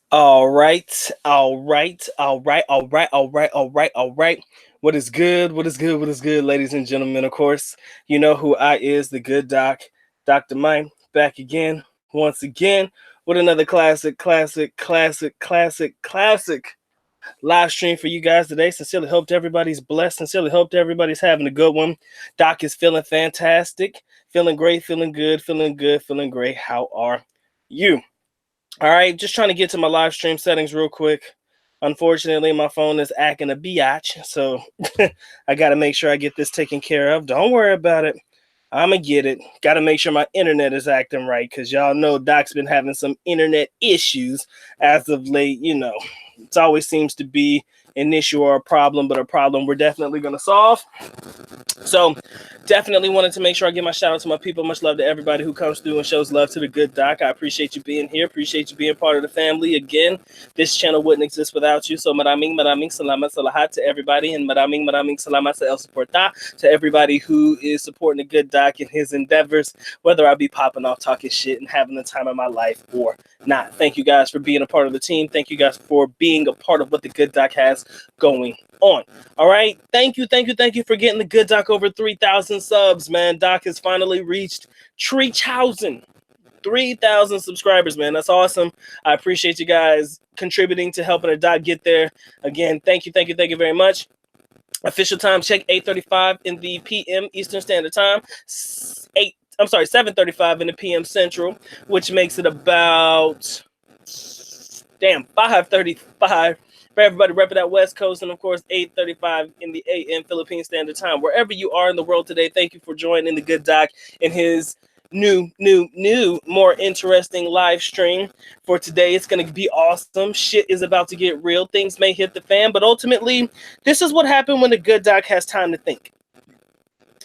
All right, all right, all right, all right, all right, all right, all right. What is good? What is good? What is good, ladies and gentlemen? Of course, you know who I is, the good doc, Dr. Mike, back again, once again, with another classic live stream for you guys today. Sincerely hope everybody's blessed. Sincerely hope everybody's having a good one. Doc is feeling fantastic, feeling great, feeling good, feeling good, feeling great. How are you? All right, just trying to get to my live stream settings real quick. Unfortunately, my phone is acting a biatch, so I got to make sure I get this taken care of. Don't worry about it. I'm going to get it. Got to make sure my internet is acting right because y'all know Doc's been having some internet issues as of late. You know, it always seems to be an issue or a problem, but a problem we're definitely going to solve. So definitely wanted to make sure I give my shout out to my people. Much love to everybody who comes through and shows love to the good doc. I appreciate you being here. Appreciate you being part of the family. Again, this channel wouldn't exist without you. So maraming salamat sa lahat to everybody, and maraming salamat sa el soporta to everybody who is supporting the good doc in his endeavors, whether I be popping off talking shit and having the time of my life or not. Thank you guys for being a part of the team. Thank you guys for being a part of what the good doc has going on. All right, thank you for getting the good doc over 3,000 subs, man. Doc has finally reached 3,000 subscribers, man. That's awesome. I appreciate you guys contributing to helping the doc get there. Again, thank you very much. Official time check 8:35 in the PM Eastern Standard Time. 7:35 in the PM Central, which makes it about 5:35 for everybody repping that West Coast, and of course 8:35 in the AM Philippine Standard Time. Wherever you are in the world today, thank you for joining the good doc in his new, more interesting live stream for today. It's going to be awesome. Shit is about to get real. Things may hit the fan, but ultimately, this is what happened when the good doc has time to think.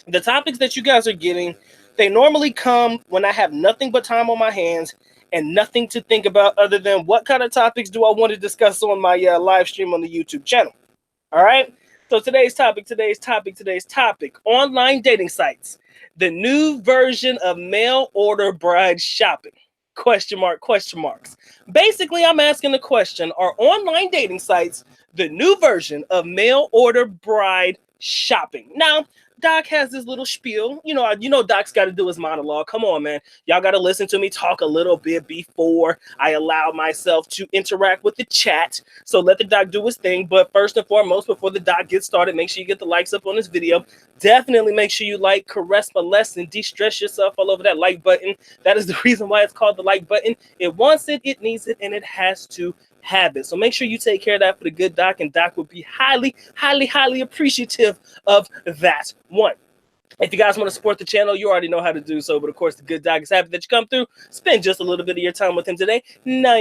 The topics that you guys are getting, they normally come when I have nothing but time on my hands and nothing to think about other than what kind of topics do I want to discuss on my live stream on the YouTube channel. All right. So today's topic, online dating sites, the new version of mail order bride shopping. Question marks. Basically, I'm asking the question, are online dating sites the new version of mail order bride shopping? Now, Doc has this little spiel. You know, Doc's got to do his monologue. Come on, man. Y'all got to listen to me talk a little bit before I allow myself to interact with the chat. So let the Doc do his thing. But first and foremost, before the Doc gets started, make sure you get the likes up on this video. Definitely make sure you like, caress, molest, and de-stress yourself all over that like button. That is the reason why it's called the like button. It wants it, it needs it, and it has to have it. So make sure you take care of that for the good doc, and Doc will be highly appreciative of that one. If you guys want to support the channel, you already know how to do so. But of course, the good doc is happy that you come through. Spend just a little bit of your time with him today. Now,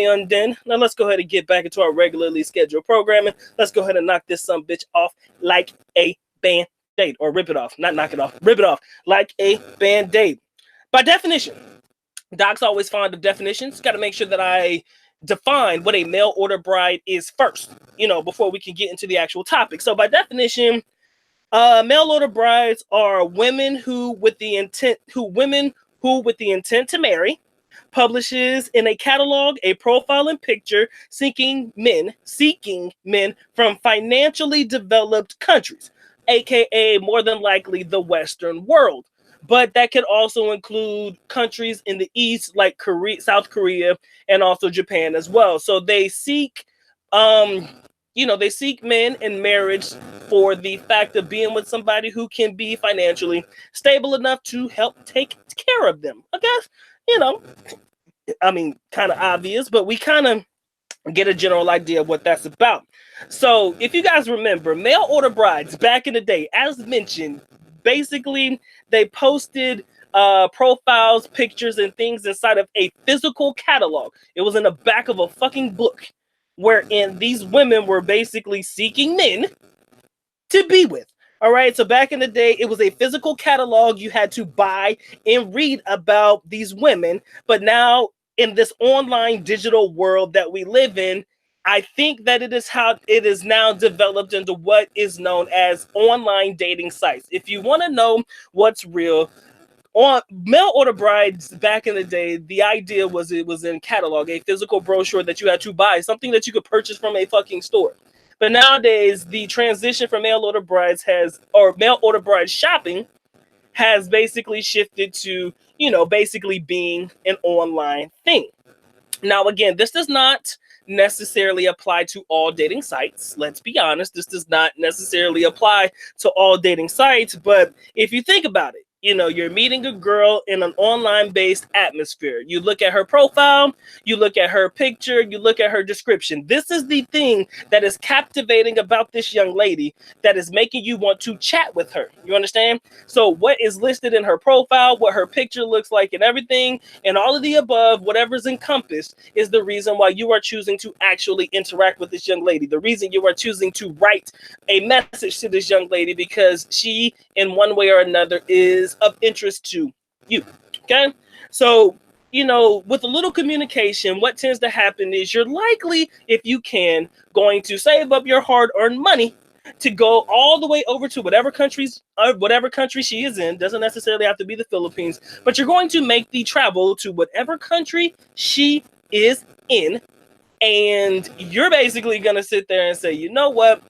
let's go ahead and get back into our regularly scheduled programming. Let's go ahead and knock this some bitch off like a band-aid. Or rip it off. Not knock it off. Rip it off like a band-aid. By definition, Doc's always fond of definitions. Got to make sure that I define what a mail order bride is first, before we can get into the actual topic. So by definition, mail order brides are women who with the intent to marry, publishes in a catalog a profile and picture seeking men from financially developed countries, aka more than likely the Western world. But that could also include countries in the East like South Korea, and also Japan as well. So they seek, they seek men in marriage for the fact of being with somebody who can be financially stable enough to help take care of them. I guess, kind of obvious, but we kind of get a general idea of what that's about. So if you guys remember, mail order brides back in the day, as mentioned, basically they posted profiles, pictures, and things inside of a physical catalog. It was in the back of a fucking book, wherein these women were basically seeking men to be with. All right, so back in the day, it was a physical catalog you had to buy and read about these women. But now, in this online digital world that we live in, I think that it is now developed into what is known as online dating sites. If you want to know what's real, On mail order brides back in the day, the idea was it was in catalog, a physical brochure that you had to buy, something that you could purchase from a fucking store. But nowadays, the transition from mail order brides mail order bride shopping has basically shifted to, basically being an online thing. Now, again, this does not necessarily apply to all dating sites. Let's be honest, this does not necessarily apply to all dating sites. But if you think about it, you're meeting a girl in an online-based atmosphere. You look at her profile, you look at her picture, you look at her description. This is the thing that is captivating about this young lady that is making you want to chat with her. You understand? So what is listed in her profile, what her picture looks like and everything, and all of the above, whatever's encompassed, is the reason why you are choosing to actually interact with this young lady. The reason you are choosing to write a message to this young lady, because she, in one way or another, is of interest to you. Okay? So, with a little communication, what tends to happen is you're likely, if you can, going to save up your hard-earned money to go all the way over to whatever country she is in. Doesn't necessarily have to be the Philippines, but you're going to make the travel to whatever country she is in, and you're basically going to sit there and say, you know what?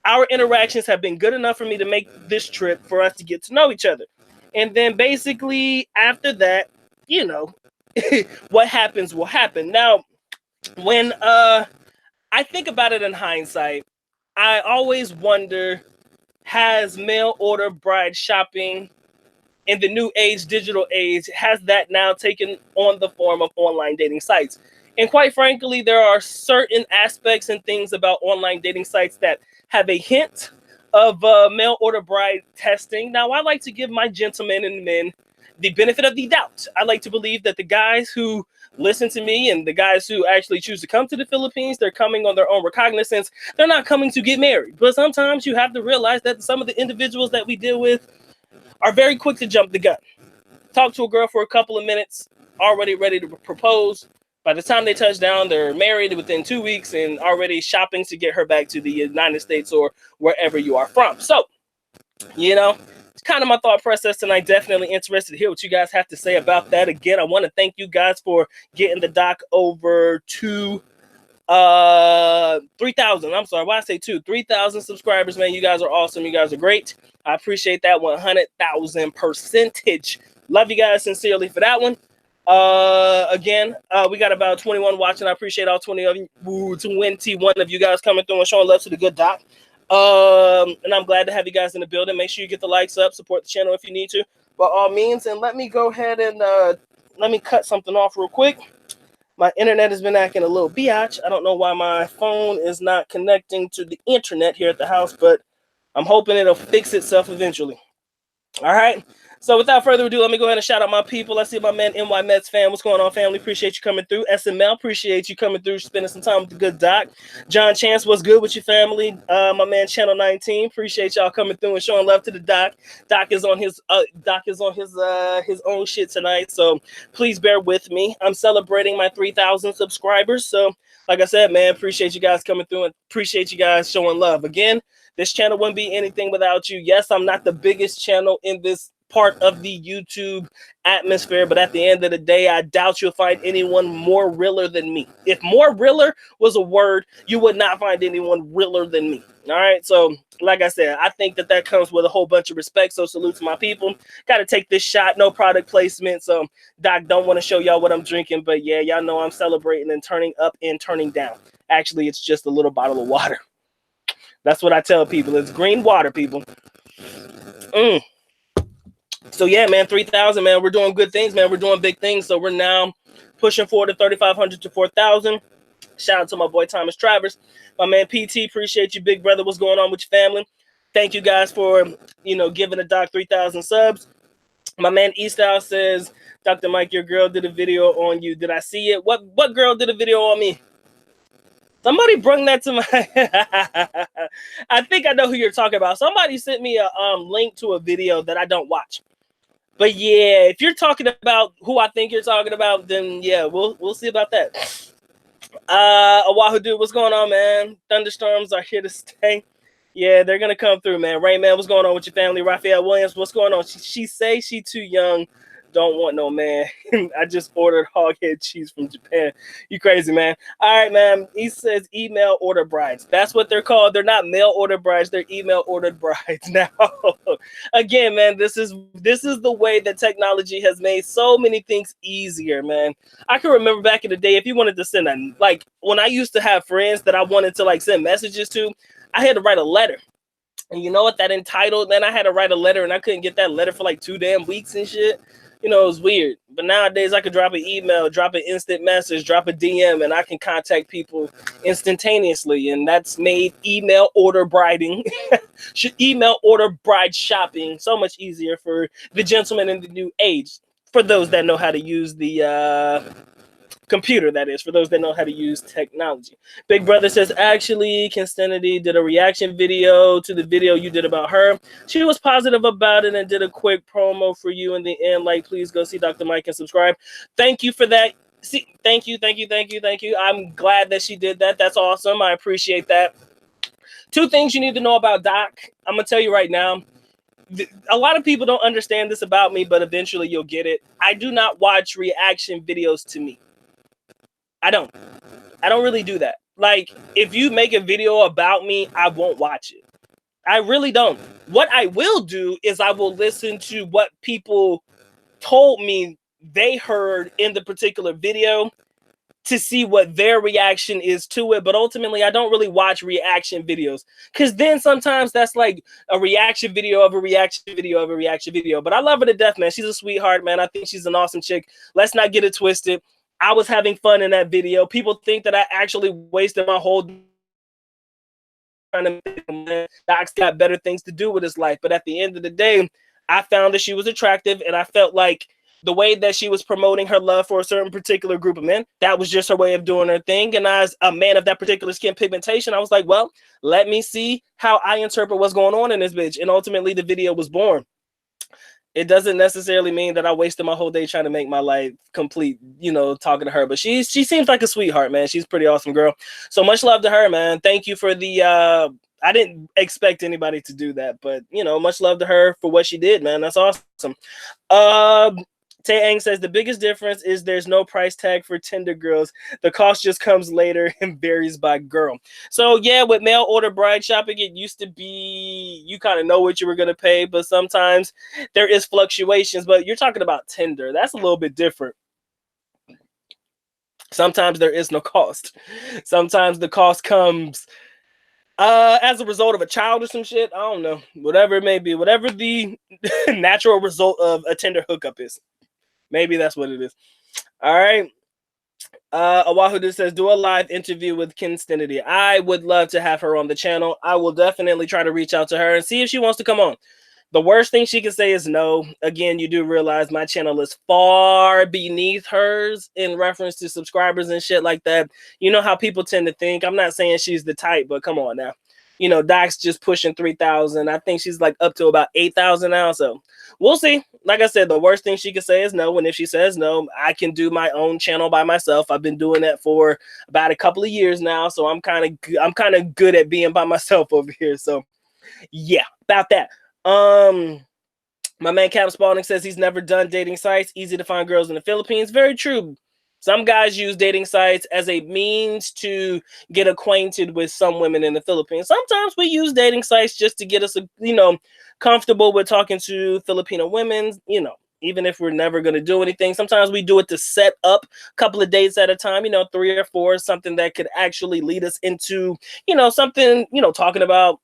Our interactions have been good enough for me to make this trip for us to get to know each other. And then basically after that, what happens will happen. Now, when I think about it in hindsight, I always wonder, has mail order bride shopping in the new age, digital age, has that now taken on the form of online dating sites? And quite frankly, there are certain aspects and things about online dating sites that have a hint of mail order bride testing. Now, I like to give my gentlemen and men the benefit of the doubt. I like to believe that the guys who listen to me and the guys who actually choose to come to the Philippines, they're coming on their own recognizance. They're not coming to get married. But sometimes you have to realize that some of the individuals that we deal with are very quick to jump the gun. Talk to a girl for a couple of minutes, already ready to propose. By the time they touch down, they're married within 2 weeks and already shopping to get her back to the United States or wherever you are from. So, it's kind of my thought process tonight. Definitely interested to hear what you guys have to say about that. Again, I want to thank you guys for getting the doc over to 3,000. I'm sorry, why I say 3,000 subscribers, man. You guys are awesome. You guys are great. I appreciate that 100,000%. Love you guys sincerely for that one. Again, we got about 21 watching. I appreciate all 21 of you guys coming through and showing love to the good doc. And I'm glad to have you guys in the building. Make sure you get the likes up, support the channel if you need to, by all means. And let me go ahead and let me cut something off real quick. My internet has been acting a little biatch. I don't know why my phone is not connecting to the internet here at the house, but I'm hoping it'll fix itself eventually. All right. So without further ado, let me go ahead and shout out my people. I see my man NY Mets fan. What's going on, family? Appreciate you coming through. SML, appreciate you coming through, spending some time with the good doc. John Chance, what's good with your family? My man Channel 19, appreciate y'all coming through and showing love to the doc. Doc is on his own shit tonight, so please bear with me. I'm celebrating my 3,000 subscribers. So like I said, man, appreciate you guys coming through and appreciate you guys showing love. Again, this channel wouldn't be anything without you. Yes, I'm not the biggest channel in this part of the YouTube atmosphere, but at the end of the day, I doubt you'll find anyone more realer than me. If more realer was a word, you would not find anyone realer than me. All right, so like I said, I think that comes with a whole bunch of respect, so salute to my people. Got to take this shot, no product placement, so Doc don't want to show y'all what I'm drinking, but yeah, y'all know I'm celebrating and turning up and turning down. Actually, it's just a little bottle of water. That's what I tell people. It's green water, people. So yeah, man, 3,000, man. We're doing good things, man. We're doing big things. So we're now pushing forward to 3,500 to 4,000. Shout out to my boy Thomas Travers, my man PT. Appreciate you, big brother. What's going on with your family? Thank you guys for giving the doc 3,000 subs. My man Eastyle says, Dr. Mike, your girl did a video on you. Did I see it? What girl did a video on me? Somebody bring that to my I think I know who you're talking about. Somebody sent me a link to a video that I don't watch. But yeah, if you're talking about who I think you're talking about, then yeah, we'll see about that. Oahu dude, what's going on, man? Thunderstorms are here to stay. Yeah, they're gonna come through, man. Rain Man, what's going on with your family? Raphael Williams, what's going on? She say she too young, don't want no man. I just ordered hog head cheese from Japan. You crazy, man. All right, man. He says email order brides. That's what they're called. They're not mail order brides. They're email ordered brides now. Again, man, this is the way that technology has made so many things easier, man. I can remember back in the day, if you wanted to send like when I used to have friends that I wanted to like send messages to, I had to write a letter. And you know what that entitled? Then I had to write a letter and I couldn't get that letter for like 2 damn weeks and shit. You know, it was weird. But nowadays I could drop an email, drop an instant message, drop a DM, and I can contact people instantaneously. And that's made email order briding, email order bride shopping so much easier for the gentleman in the new age. For those that know how to use the computer, that is, for those that know how to use technology. Big Brother says, actually, Constantity did a reaction video to the video you did about her. She was positive about it and did a quick promo for you in the end. Like, please go see Dr. Mike and subscribe. Thank you for that. See, thank you. I'm glad that she did that. That's awesome. I appreciate that. 2 things you need to know about Doc. I'm going to tell you right now. A lot of people don't understand this about me, but eventually you'll get it. I do not watch reaction videos to me. I don't really do that. Like, if you make a video about me, I won't watch it. I really don't. What I will do is I will listen to what people told me they heard in the particular video to see what their reaction is to it. But ultimately, I don't really watch reaction videos, because then sometimes that's like a reaction video of a reaction video of a reaction video. But I love her to death, man. She's a sweetheart, man. I think she's an awesome chick. Let's not get it twisted. I was having fun in that video. People think that I actually wasted my whole trying to. Doc's got better things to do with his life. But at the end of the day, I found that she was attractive, and I felt like the way that she was promoting her love for a certain particular group of men, that was just her way of doing her thing. And as a man of that particular skin pigmentation, I was like, well, let me see how I interpret what's going on in this bitch. And ultimately, the video was born. It doesn't necessarily mean that I wasted my whole day trying to make my life complete, you know, talking to her. But she seems like a sweetheart, man. She's a pretty awesome girl. So much love to her, man. Thank you for the I didn't expect anybody to do that, but you know, much love to her for what she did, man. That's awesome. Tae-Ang says the biggest difference is there's no price tag for Tinder girls. The cost just comes later and varies by girl. So yeah, with mail order bride shopping, it used to be you kind of know what you were going to pay, but sometimes there is fluctuations. But you're talking about Tinder. That's a little bit different. Sometimes there is no cost. Sometimes the cost comes as a result of a child or some shit. I don't know. Whatever it may be. Whatever the natural result of a Tinder hookup is. Maybe that's what it is. All right. Oahu just says, do a live interview with Constantity. I would love to have her on the channel. I will definitely try to reach out to her and see if she wants to come on. The worst thing she can say is no. Again, you do realize my channel is far beneath hers in reference to subscribers and shit like that. You know how people tend to think. I'm not saying she's the type, but come on now. You know, Doc's just pushing 3,000. I think she's like up to about 8,000 now. So we'll see. Like I said, the worst thing she could say is no. And if she says no, I can do my own channel by myself. I've been doing that for about a couple of years now. So I'm kind of good at being by myself over here. So yeah, about that. My man Cap Spalding says he's never done dating sites. Easy to find girls in the Philippines. Very true. Some guys use dating sites as a means to get acquainted with some women in the Philippines. Sometimes we use dating sites just to get us, you know, comfortable with talking to Filipino women, you know, even if we're never going to do anything. Sometimes we do it to set up a couple of dates at a time, you know, 3 or 4, something that could actually lead us into, you know, something, you know, talking about,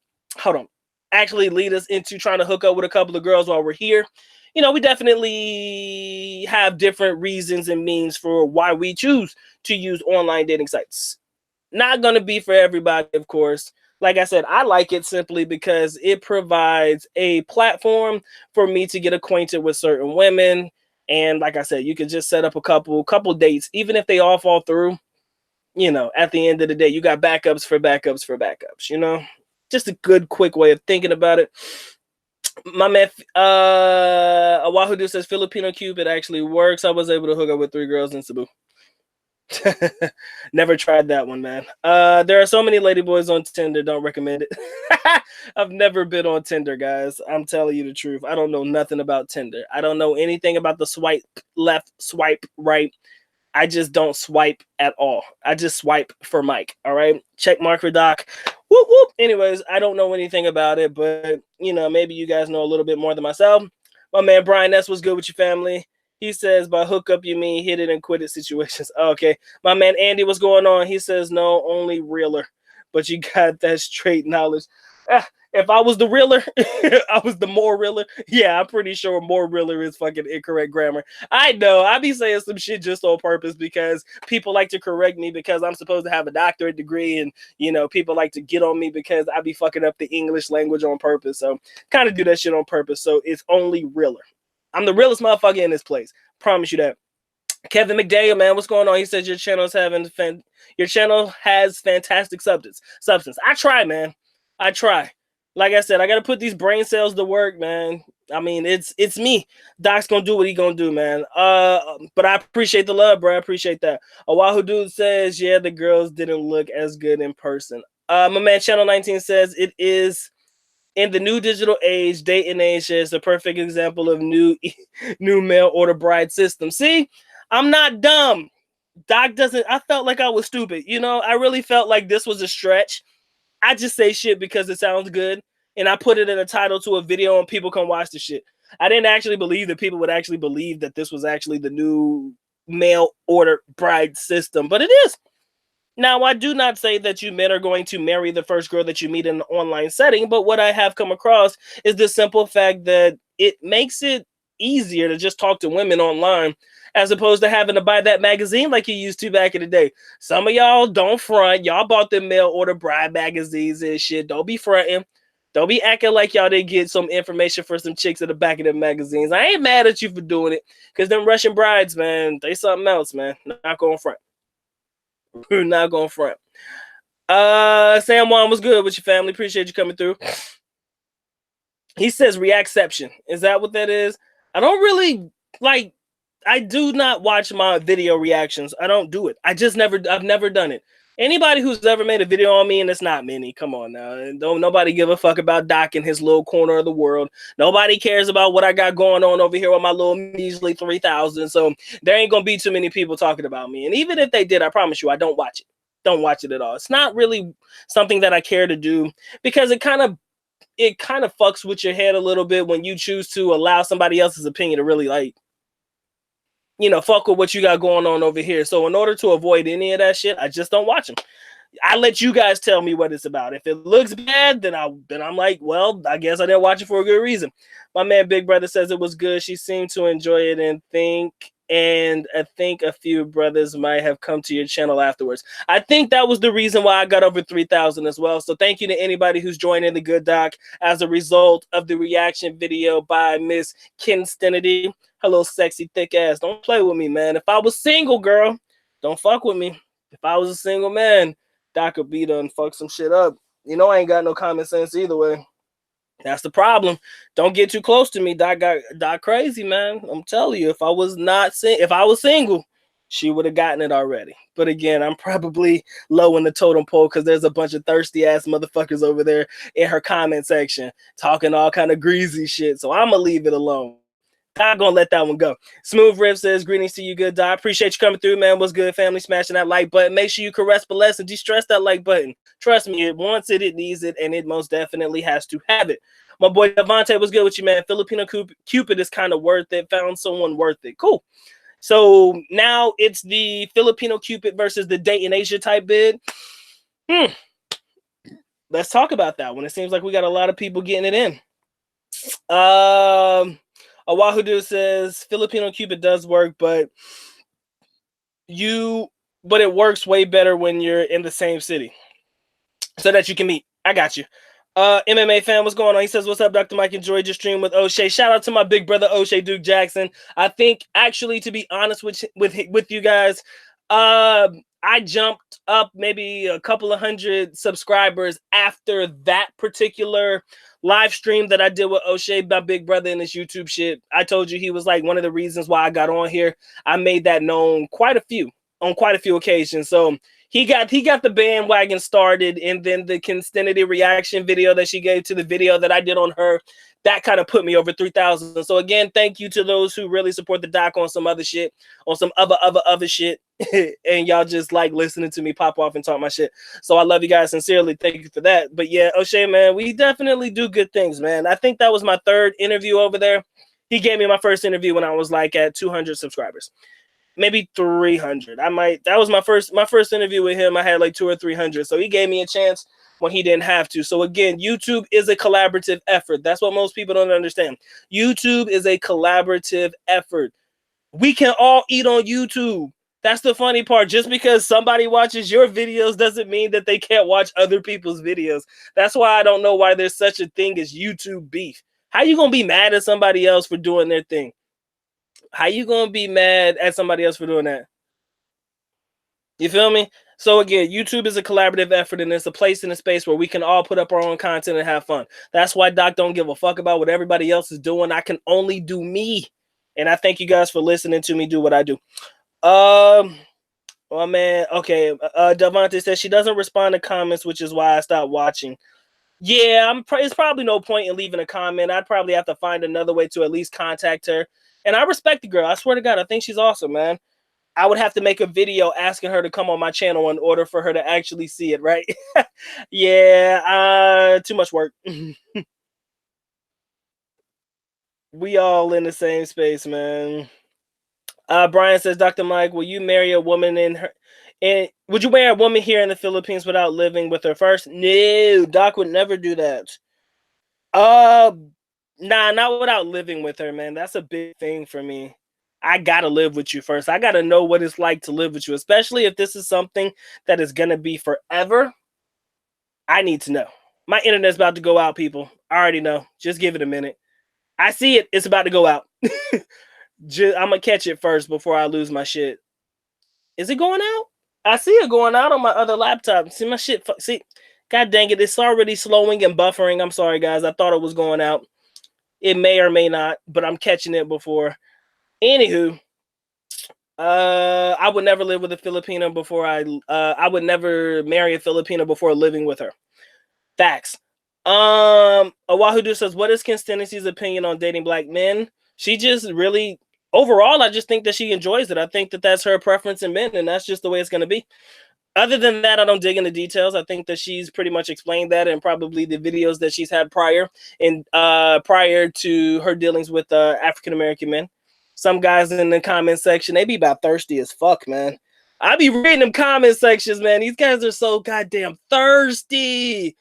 actually lead us into trying to hook up with a couple of girls while we're here. You know, we definitely have different reasons and means for why we choose to use online dating sites. Not going to be for everybody, of course. Like I said, I like it simply because it provides a platform for me to get acquainted with certain women. And like I said, you can just set up a couple dates, even if they all fall through. You know, at the end of the day, you got backups for backups for backups, you know? Just a good, quick way of thinking about it. My man, Oahu says Filipino Cupid actually works. I was able to hook up with 3 girls in Cebu. Never tried that one, man. There are so many ladyboys on Tinder. Don't recommend it. I've never been on Tinder, guys. I'm telling you the truth. I don't know nothing about Tinder. I don't know anything about the swipe left, swipe right. I just don't swipe at all. I just swipe for Mike. All right. Check mark for Doc. Whoop, whoop. Anyways, I don't know anything about it, but you know, maybe you guys know a little bit more than myself. My man Brian Ness was good with your family. He says by hookup you mean hit it and quit it situations. Okay. My man Andy, what's going on? He says no, only realer. But you got that straight knowledge. If I was the realer, I was the more realer. Yeah, I'm pretty sure more realer is fucking incorrect grammar. I know. I be saying some shit just on purpose because people like to correct me because I'm supposed to have a doctorate degree, and you know, people like to get on me because I be fucking up the English language on purpose. So kind of do that shit on purpose. So it's only realer. I'm the realest motherfucker in this place. Promise you that. Kevin McDaniel, man, what's going on? He says your channel has fantastic substance. I try, man. I try. Like I said, I got to put these brain cells to work, man. I mean, it's me. Doc's gonna do what he gonna do, man. But I appreciate the love, bro. I appreciate that. Oahu dude says, yeah, the girls didn't look as good in person. My man Channel 19 says it is in the new digital age, date and age is a perfect example of new mail order bride system. See, I'm not dumb. Doc doesn't. I felt like I was stupid. You know, I really felt like this was a stretch. I just say shit because it sounds good, and I put it in a title to a video, and people come watch the shit. I didn't actually believe that people would actually believe that this was actually the new mail order bride system, but it is. Now, I do not say that you men are going to marry the first girl that you meet in an online setting, but what I have come across is the simple fact that it makes it easier to just talk to women online as opposed to having to buy that magazine like you used to back in the day. Some of y'all don't front. Y'all bought the mail order bride magazines and shit. Don't be fronting. Don't be acting like y'all didn't get some information for some chicks at the back of the magazines. I ain't mad at you for doing it because them Russian brides, man, they something else, man. Not going front. We're not going front. Sam Juan was good with your family. Appreciate you coming through. He says reactception. Is that what that is? I don't really like. I do not watch my video reactions. I don't do it. I've never done it. Anybody who's ever made a video on me, and it's not many, come on now. And don't nobody give a fuck about Doc in his little corner of the world. Nobody cares about what I got going on over here with my little measly 3,000. So there ain't gonna be too many people talking about me. And even if they did, I promise you, I don't watch it. Don't watch it at all. It's not really something that I care to do because it kind of fucks with your head a little bit when you choose to allow somebody else's opinion to really fuck with what you got going on over here. So in order to avoid any of that shit, I just don't watch them. I let you guys tell me what it's about. If it looks bad, then I'm like, well, I guess I didn't watch it for a good reason. My man Big Brother says it was good. She seemed to enjoy it and I think a few brothers might have come to your channel afterwards. I think that was the reason why I got over 3,000 as well. So thank you to anybody who's joining the Good Doc as a result of the reaction video by Miss Kinstinity. Hello, sexy thick ass. Don't play with me, man. If I was single, girl, don't fuck with me. If I was a single man, Doc could be done fuck some shit up. You know I ain't got no common sense either way. That's the problem. Don't get too close to me. Doc crazy, man. I'm telling you, if I was single, she would have gotten it already. But again, I'm probably low in the totem pole because there's a bunch of thirsty ass motherfuckers over there in her comment section talking all kind of greasy shit. So I'm gonna leave it alone. I'm gonna let that one go. Smooth Riff says, greetings to you, Good Doc. Appreciate you coming through, man. What's good, family? Smashing that like button. Make sure you caress, bless, and de-stress that like button. Trust me, it wants it, it needs it, and it most definitely has to have it. My boy Devontae, what's good with you, man? Filipino Cupid is kind of worth it. Found someone worth it. Cool. So now it's the Filipino Cupid versus the Date in Asia type bid. Let's talk about that one. It seems like we got a lot of people getting it in. Oahu Dude says Filipino Cupid does work, but it works way better when you're in the same city so that you can meet. I got you. MMA fan, what's going on? He says, what's up, Dr. Mike? Enjoyed your stream with O'Shea. Shout out to my big brother O'Shea Duke Jackson. I think actually, to be honest with you guys, I jumped up maybe a couple of hundred subscribers after that particular live stream that I did with O'Shea, my big brother, in his YouTube shit. I told you he was like one of the reasons why I got on here. I made that known quite a few on quite a few occasions. So he got the bandwagon started, and then the Constantity reaction video that she gave to the video that I did on her, that kind of put me over 3,000. So again, thank you to those who really support the doc on some other shit, on some other shit, and y'all just like listening to me pop off and talk my shit. So I love you guys sincerely. Thank you for that. But yeah, O'Shea, man, we definitely do good things, man. I think that was my 3rd interview over there. He gave me my first interview when I was like at 200 subscribers. Maybe 300. That was my first interview with him. I had like 200 or 300. So he gave me a chance when he didn't have to. So again, YouTube is a collaborative effort. That's what most people don't understand. YouTube is a collaborative effort. We can all eat on YouTube. That's the funny part. Just because somebody watches your videos doesn't mean that they can't watch other people's videos. That's why I don't know why there's such a thing as YouTube beef. How you gonna be mad at somebody else for doing their thing? How you gonna be mad at somebody else for doing that? You feel me? So again, YouTube is a collaborative effort, and it's a place in a space where we can all put up our own content and have fun. That's why Doc don't give a fuck about what everybody else is doing. I can only do me. And I thank you guys for listening to me do what I do. Oh man, okay. Devontae says she doesn't respond to comments, which is why I stopped watching. Yeah, it's probably no point in leaving a comment. I'd probably have to find another way to at least contact her. And I respect the girl. I swear to God, I think she's awesome, man. I would have to make a video asking her to come on my channel in order for her to actually see it, right? Yeah, too much work. We all in the same space, man. Brian says, Dr. Mike, will you marry a woman would you marry a woman here in the Philippines without living with her first? No, Doc would never do that. Nah, not without living with her, man. That's a big thing for me. I gotta live with you first. I gotta know what it's like to live with you, especially if this is something that is gonna be forever. I need to know. My internet's about to go out, people. I already know. Just give it a minute. I see it. It's about to go out. I'm gonna catch it first before I lose my shit. Is it going out? I see it going out on my other laptop. See my shit. See, god dang it. It's already slowing and buffering. I'm sorry, guys. I thought it was going out. It may or may not, but I'm catching it before. Anywho, I would never live with a Filipino before I would never marry a Filipino before living with her. Facts. Owahudu says, what is Constancy's opinion on dating black men? She just really, overall, I just think that she enjoys it. I think that that's her preference in men, and that's just the way it's going to be. Other than that, I don't dig into details. I think that she's pretty much explained that in probably the videos that she's had prior to her dealings with African-American men. Some guys in the comment section, they be about thirsty as fuck, man. I be reading them comment sections, man. These guys are so goddamn thirsty.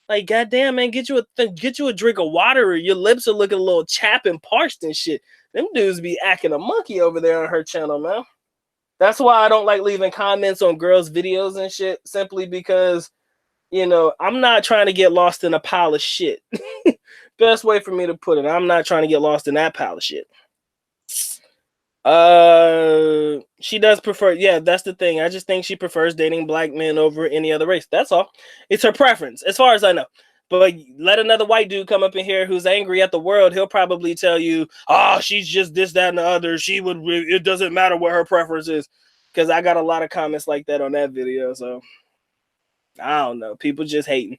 Like, goddamn, man, get you a drink of water, or your lips are looking a little chapped and parched and shit. Them dudes be acting a monkey over there on her channel, man. That's why I don't like leaving comments on girls' videos and shit, simply because, you know, I'm not trying to get lost in a pile of shit. Best way for me to put it. I'm not trying to get lost in that pile of shit. She does prefer, yeah, that's the thing. I just think she prefers dating black men over any other race. That's all. It's her preference, as far as I know. But let another white dude come up in here who's angry at the world. He'll probably tell you, oh, she's just this, that, and the other. It doesn't matter what her preference is. Because I got a lot of comments like that on that video. So, I don't know. People just hating.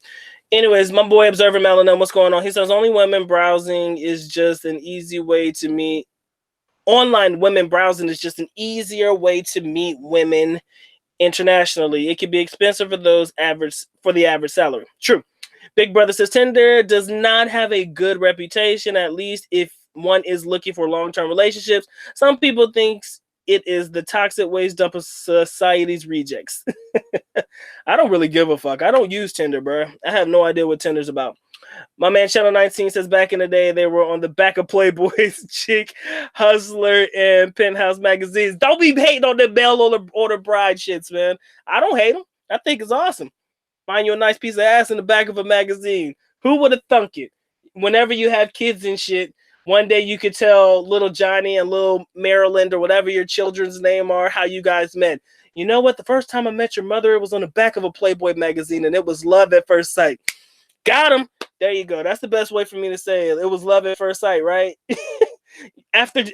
Anyways, my boy Observer Melanin, what's going on? He says, only women browsing is just an easy way to meet. Online women browsing is just an easier way to meet women internationally. It can be expensive for the average salary. True. Big Brother says Tinder does not have a good reputation, at least if one is looking for long-term relationships. Some people think it is the toxic waste dump of society's rejects. I don't really give a fuck. I don't use Tinder, bro. I have no idea what Tinder's about. My man Channel 19 says back in the day they were on the back of Playboy's, Chic, Hustler, and Penthouse magazines. Don't be hating on the mail order bride shits, man. I don't hate them. I think it's awesome. Find you a nice piece of ass in the back of a magazine. Who would have thunk it? Whenever you have kids and shit, one day you could tell little Johnny and little Maryland or whatever your children's name are how you guys met. You know what? The first time I met your mother, it was on the back of a Playboy magazine, and it was love at first sight. Got him. There you go. That's the best way for me to say it. It was love at first sight, right? After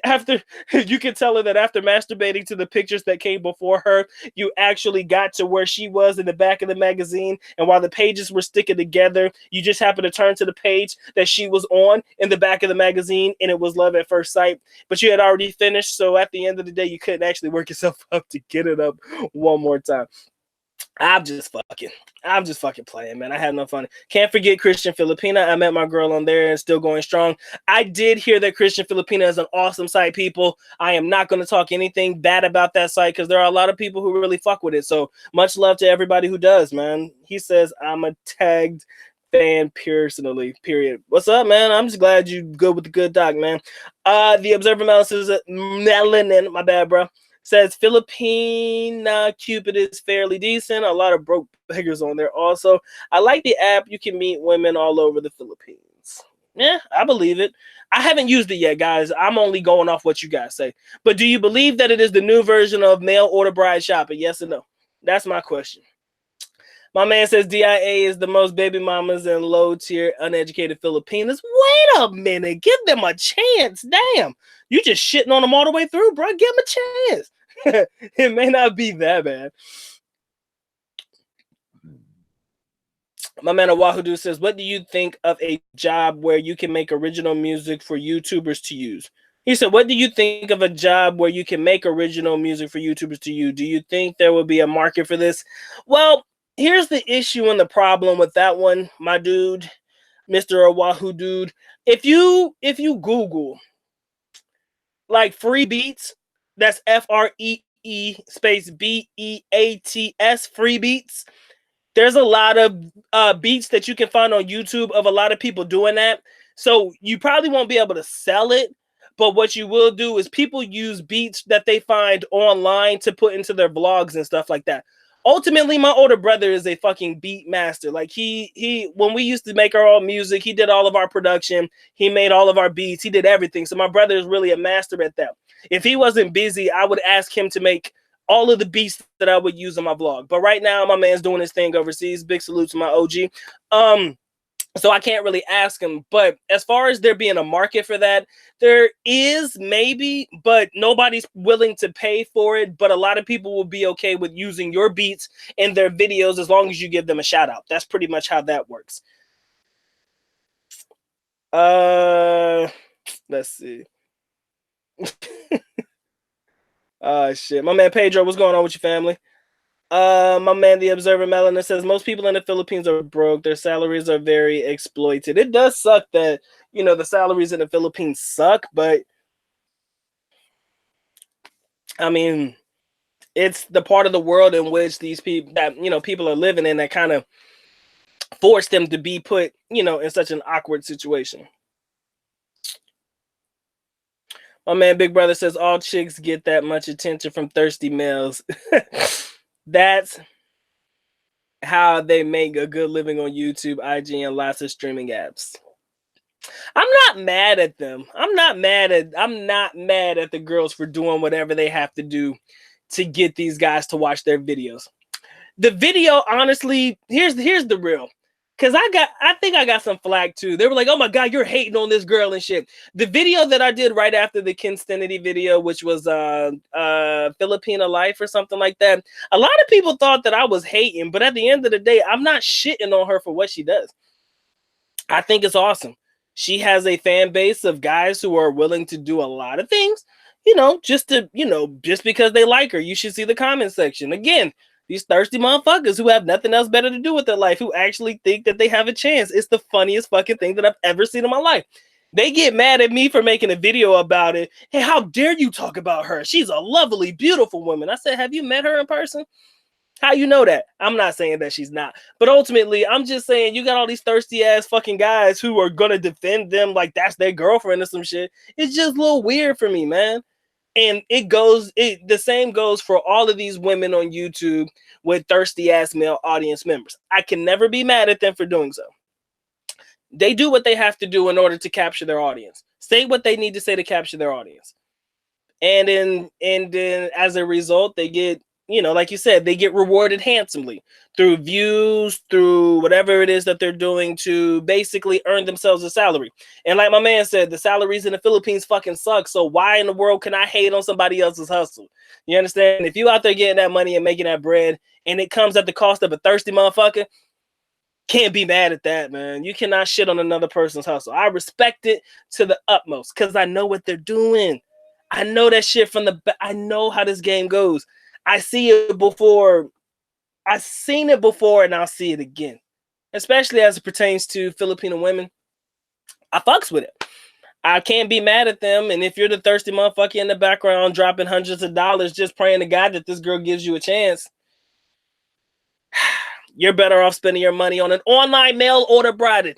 you can tell her that after masturbating to the pictures that came before her, you actually got to where she was in the back of the magazine, and while the pages were sticking together, you just happened to turn to the page that she was on in the back of the magazine, and it was love at first sight, but you had already finished, so at the end of the day you couldn't actually work yourself up to get it up one more time. I'm just fucking playing, man. I have no fun. Can't forget Christian Filipina. I met my girl on there and still going strong. I did hear that Christian Filipina is an awesome site, people. I am not going to talk anything bad about that site because there are a lot of people who really fuck with it. So much love to everybody who does, man. He says I'm a tagged fan personally, period. What's up, man? I'm just glad you good with the good doc, man. The Observer Melanin, my bad, bro. Says Filipina Cupid is fairly decent. A lot of broke beggars on there also. I like the app. You can meet women all over the Philippines. Yeah, I believe it. I haven't used it yet, guys. I'm only going off what you guys say. But do you believe that it is the new version of mail order bride shopping? Yes or no? That's my question. My man says DIA is the most baby mamas and low tier uneducated Filipinos. Wait a minute. Give them a chance. Damn. You just shitting on them all the way through, bro. Give them a chance. It may not be that bad. My man Awahudu says, what do you think of a job where you can make original music for YouTubers to use? He said, what do you think of a job where you can make original music for YouTubers to use? Do you think there will be a market for this? Well, here's the issue and the problem with that one, my dude, Mr. Oahu dude. If you Google like free beats, that's FREE space BEATS, free beats. There's a lot of beats that you can find on YouTube of a lot of people doing that. So you probably won't be able to sell it, but what you will do is people use beats that they find online to put into their vlogs and stuff like that. Ultimately, my older brother is a fucking beat master. Like he when we used to make our own music, he did all of our production. He made all of our beats. He did everything. So my brother is really a master at that. If he wasn't busy, I would ask him to make all of the beats that I would use on my vlog. But right now, my man's doing his thing overseas. Big salute to my OG. So I can't really ask him. But as far as there being a market for that, there is maybe, but nobody's willing to pay for it. But a lot of people will be okay with using your beats in their videos as long as you give them a shout out. That's pretty much how that works. Let's see. Shit. My man Pedro, what's going on with your family? My man, the Observer Melanin says most people in the Philippines are broke. Their salaries are very exploited. It does suck that, you know, the salaries in the Philippines suck, but I mean, it's the part of the world in which these people that, you know, people are living in that kind of force them to be put, you know, in such an awkward situation. My man, Big Brother says all chicks get that much attention from thirsty males. That's how they make a good living on YouTube, IG, and lots of streaming apps. I'm not mad at them. I'm not mad at the girls for doing whatever they have to do to get these guys to watch their videos. The video, honestly, here's the real. Cause I think I got some flack too. They were like, "Oh my god, you're hating on this girl and shit." The video that I did right after the Kinstenity video, which was Filipina Life or something like that, a lot of people thought that I was hating, but at the end of the day, I'm not shitting on her for what she does. I think it's awesome. She has a fan base of guys who are willing to do a lot of things, you know, just because they like her. You should see the comment section. Again, these thirsty motherfuckers who have nothing else better to do with their life, who actually think that they have a chance. It's the funniest fucking thing that I've ever seen in my life. They get mad at me for making a video about it. Hey, how dare you talk about her? She's a lovely, beautiful woman. I said, have you met her in person? How you know that? I'm not saying that she's not. But ultimately, I'm just saying you got all these thirsty ass fucking guys who are going to defend them like that's their girlfriend or some shit. It's just a little weird for me, man. And the same goes for all of these women on YouTube with thirsty ass male audience members. I can never be mad at them for doing so. They do what they have to do in order to capture their audience. Say what they need to say to capture their audience. And then as a result, they get you know, like you said, they get rewarded handsomely through views, through whatever it is that they're doing to basically earn themselves a salary. And like my man said, the salaries in the Philippines fucking suck. So why in the world can I hate on somebody else's hustle? You understand? If you out there getting that money and making that bread and it comes at the cost of a thirsty motherfucker, can't be mad at that, man. You cannot shit on another person's hustle. I respect it to the utmost because I know what they're doing. I know that shit from the I know how this game goes. I see it before. I've seen it before and I'll see it again. Especially as it pertains to Filipino women. I fucks with it. I can't be mad at them. And if you're the thirsty motherfucker in the background dropping hundreds of dollars just praying to God that this girl gives you a chance, you're better off spending your money on an online mail order bride.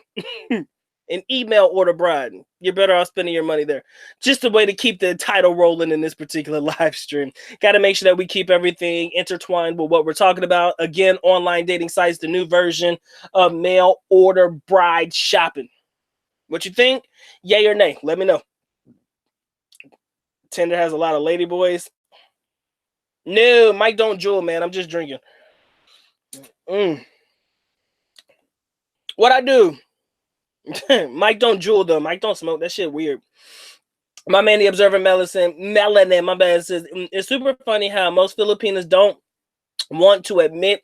An email order bride. You're better off spending your money there. Just a way to keep the title rolling in this particular live stream. Got to make sure that we keep everything intertwined with what we're talking about. Again, online dating sites, the new version of mail order bride shopping. What you think? Yay or nay? Let me know. Tinder has a lot of lady boys. No, Mike don't jewel, man. I'm just drinking. What I do? Mike don't jewel though. Mike don't smoke. That shit weird. My man, the Observer Melanin, my bad, says it's super funny how most Filipinos don't want to admit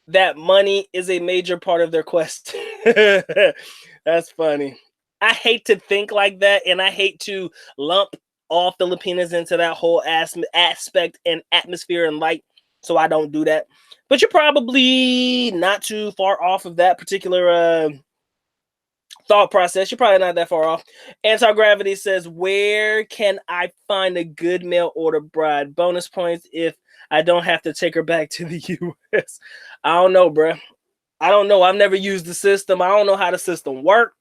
that money is a major part of their quest. That's funny. I hate to think like that, and I hate to lump all Filipinos into that whole aspect and atmosphere and light, so I don't do that. But you're probably not too far off of that particular thought process. You're probably not that far off. Anti-Gravity says, where can I find a good mail order bride? Bonus points if I don't have to take her back to the U.S. I don't know, bro. I don't know. I've never used the system. I don't know how the system works.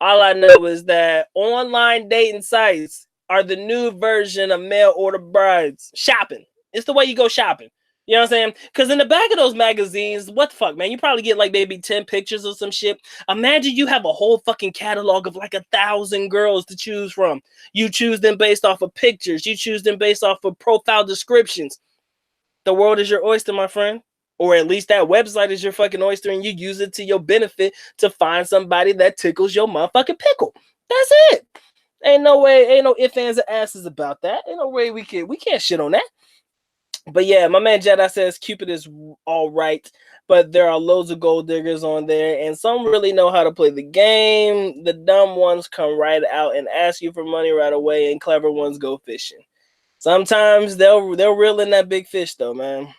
All I know is that online dating sites are the new version of mail order brides. Shopping. It's the way you go shopping. You know what I'm saying? Because in the back of those magazines, what the fuck, man? You probably get like maybe 10 pictures or some shit. Imagine you have a whole fucking catalog of like 1,000 girls to choose from. You choose them based off of pictures. You choose them based off of profile descriptions. The world is your oyster, my friend. Or at least that website is your fucking oyster and you use it to your benefit to find somebody that tickles your motherfucking pickle. That's it. Ain't no way, ain't no ifs, ands, or asses about that. Ain't no way we can't shit on that. But yeah, my man Jedi says Cupid is all right, but there are loads of gold diggers on there, and some really know how to play the game. The dumb ones come right out and ask you for money right away, and clever ones go fishing. Sometimes they'll reel in that big fish though, man.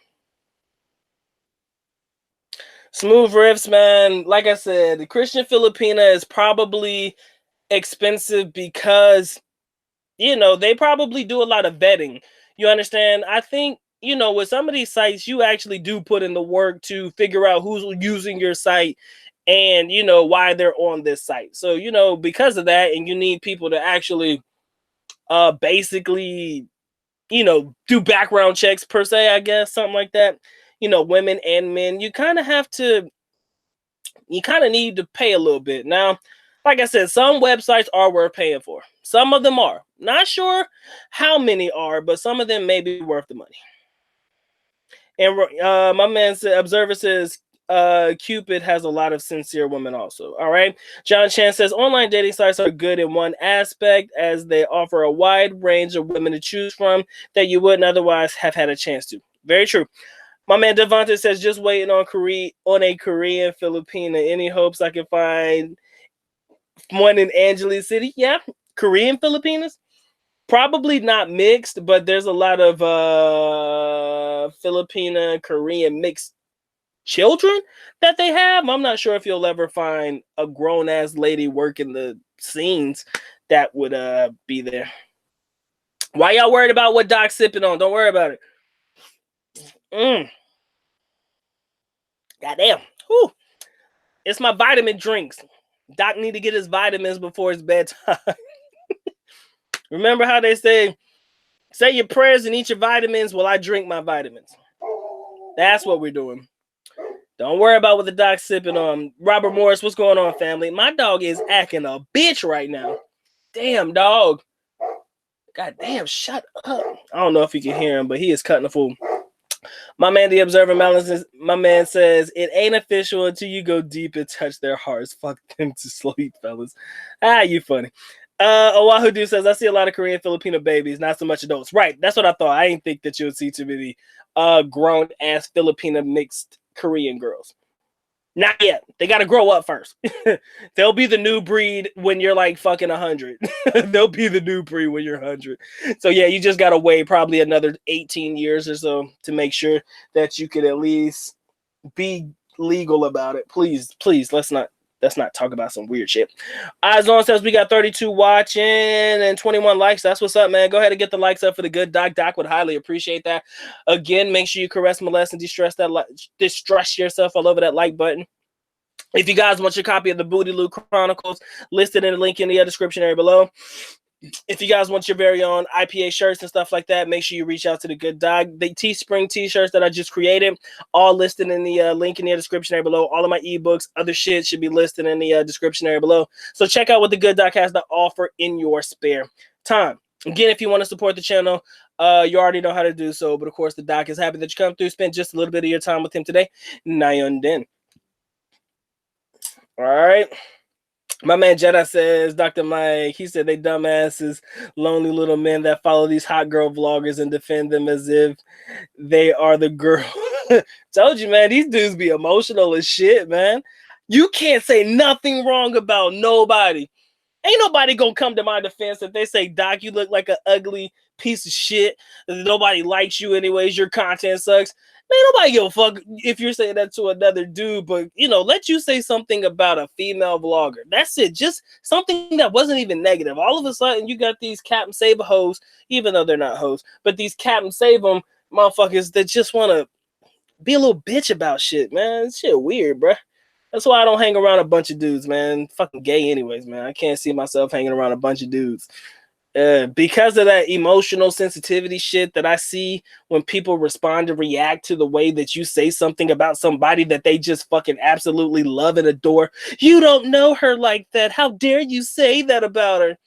Smooth riffs, man. Like I said, the Christian Filipina is probably expensive because, you know, they probably do a lot of vetting. You understand? I think, you know, with some of these sites, you actually do put in the work to figure out who's using your site and, you know, why they're on this site. So, you know, because of that, and you need people to actually basically, you know, do background checks per se, I guess, something like that. You know, women and men, you kind of need to pay a little bit. Now, like I said, some websites are worth paying for. Some of them are. Not sure how many are, but some of them may be worth the money. And my man said, Observer says, Cupid has a lot of sincere women also. All right. John Chan says, online dating sites are good in one aspect as they offer a wide range of women to choose from that you wouldn't otherwise have had a chance to. Very true. My man Devonta says, just waiting on a Korean Filipina. Any hopes I can find one in Angeles City? Yeah, Korean Filipinas. Probably not mixed, but there's a lot of Filipina Korean mixed children that they have. I'm not sure if you'll ever find a grown ass lady working the scenes that would be there. Why y'all worried about what Doc's sipping on? Don't worry about it. Goddamn. Whew. It's my vitamin drinks. Doc need to get his vitamins before his bedtime. Remember how they say your prayers and eat your vitamins? Well, I drink my vitamins. That's what we're doing. Don't worry about what the doc's sipping on. Robert Morris, what's going on, family? My dog is acting a bitch right now. Damn, dog. God damn, shut up. I don't know if you can hear him, but he is cutting a fool. My man, the Observer Melons, my man says, it ain't official until you go deep and touch their hearts. Fuck them to sleep, fellas. Ah, you funny. Oahu Dude says, I see a lot of Korean Filipino babies, not so much adults. Right, that's what I thought. I didn't think that you would see too many grown-ass Filipino mixed Korean girls. Not yet. They got to grow up first. They'll be the new breed when you're like fucking 100. They'll be the new breed when you're 100. So yeah, you just got to wait probably another 18 years or so to make sure that you could at least be legal about it. Please, please, let's not talk about some weird shit. Eyes on says we got 32 watching and 21 likes. That's what's up, man. Go ahead and get the likes up for the good doc. Doc would highly appreciate that. Again, make sure you caress, molest, and distress yourself all over that like button. If you guys want your copy of the BOOTYLOO Chronicles, listed in the link in the description area below. If you guys want your very own IPA shirts and stuff like that, make sure you reach out to the good dog. The Teespring t-shirts that I just created, all listed in the link in the description area below. All of my ebooks, other shit should be listed in the description area below. So check out what the good dog has to offer in your spare time. Again, if you want to support the channel, you already know how to do so. But of course, the doc is happy that you come through, spend just a little bit of your time with him today. Nayon Den. All right. My man Jedi says, Dr. Mike, he said they dumbasses, lonely little men that follow these hot girl vloggers and defend them as if they are the girl. Told you, man, these dudes be emotional as shit, man. You can't say nothing wrong about nobody. Ain't nobody gonna come to my defense if they say, Doc, you look like an ugly piece of shit. Nobody likes you anyways. Your content sucks. Man, nobody give a fuck if you're saying that to another dude, but let you say something about a female vlogger. That's it. Just something that wasn't even negative. All of a sudden, you got these Captain Save hoes, even though they're not hoes, but these Captain Save them motherfuckers that just want to be a little bitch about shit, man. It's shit weird, bruh. That's why I don't hang around a bunch of dudes, man. Fucking gay anyways, man. I can't see myself hanging around a bunch of dudes. Because of that emotional sensitivity shit that I see when people respond and react to the way that you say something about somebody that they just fucking absolutely love and adore. You don't know her like that. How dare you say that about her?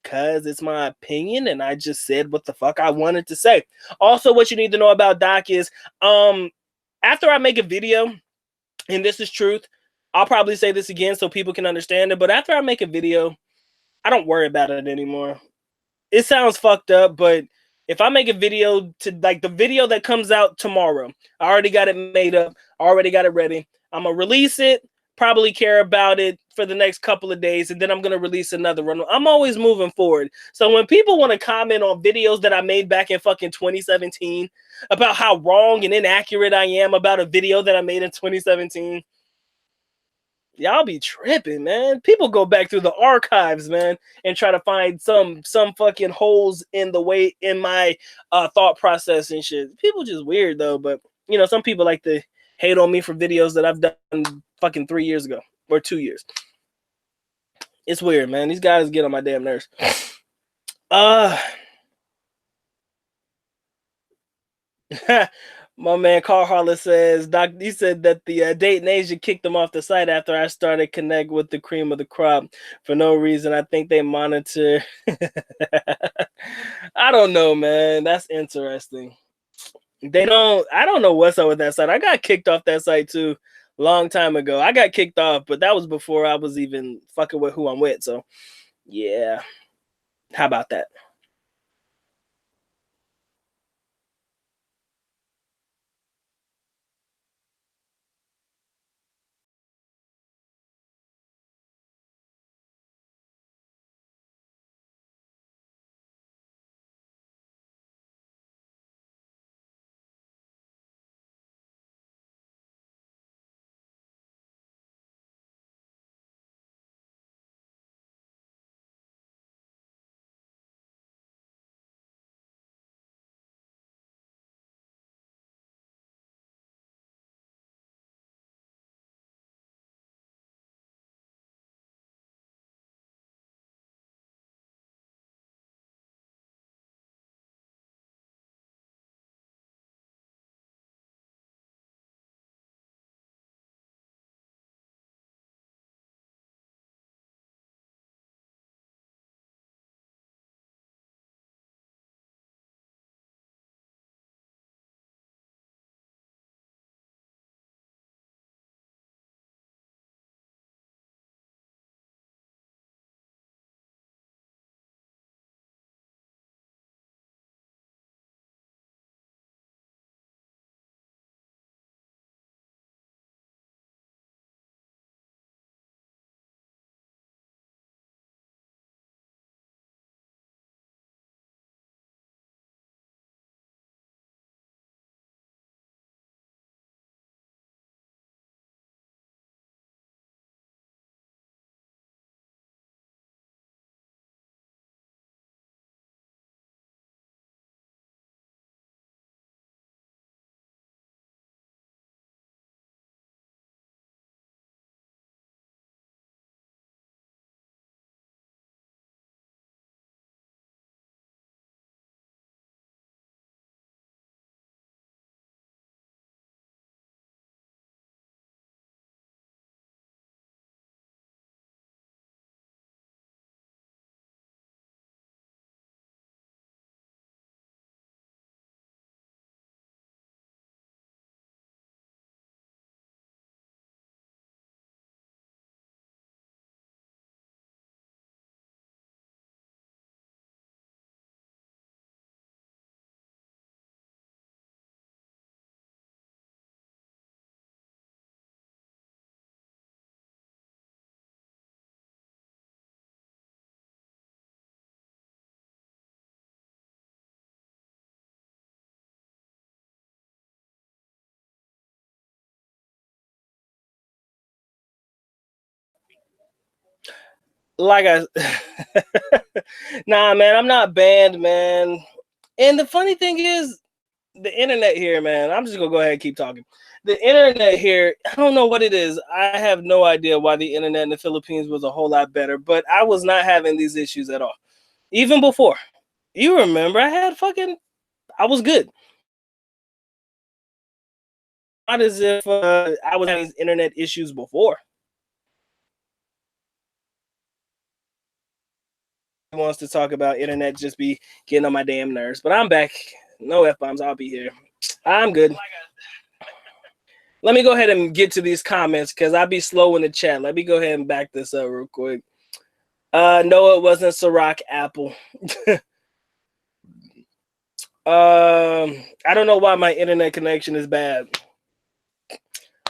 Because it's my opinion and I just said what the fuck I wanted to say. Also, what you need to know about Doc is after I make a video, and this is truth, I'll probably say this again so people can understand it, but after I make a video, I don't worry about it anymore. It sounds fucked up, but if I make a video to like the video that comes out tomorrow, I already got it made up, already got it ready. I'm gonna release it, probably care about it for the next couple of days, and then I'm gonna release another one. I'm always moving forward. So when people want to comment on videos that I made back in fucking 2017 about how wrong and inaccurate I am about a video that I made in 2017, y'all be tripping, man. People go back through the archives, man, and try to find some fucking holes in the way in my thought process and shit. People just weird though, but some people like to hate on me for videos that I've done fucking 3 years ago or 2 years. It's weird, man. These guys get on my damn nerves. My man Carl Harlan says, Doc, he said that the Dayton Asia kicked them off the site after I started connect with the cream of the crop for no reason. I think they monitor. I don't know, man. That's interesting. I don't know what's up with that site. I got kicked off that site too long time ago. I got kicked off, but that was before I was even fucking with who I'm with. So yeah. How about that? like I, nah, man, I'm not banned, man. And the funny thing is, the internet here, man. I'm just gonna go ahead and keep talking. The internet here, I don't know what it is. I have no idea why the internet in the Philippines was a whole lot better, but I was not having these issues at all. Even before. You remember, I was good. Not as if I was having internet issues before. Wants to talk about internet just be getting on my damn nerves, but I'm back. No F-bombs. I'll be here. I'm good. Let me go ahead and get to these comments because I'll be slow in the chat. Let me go ahead and back this up real quick. No, it wasn't Ciroc Apple. I don't know why my internet connection is bad.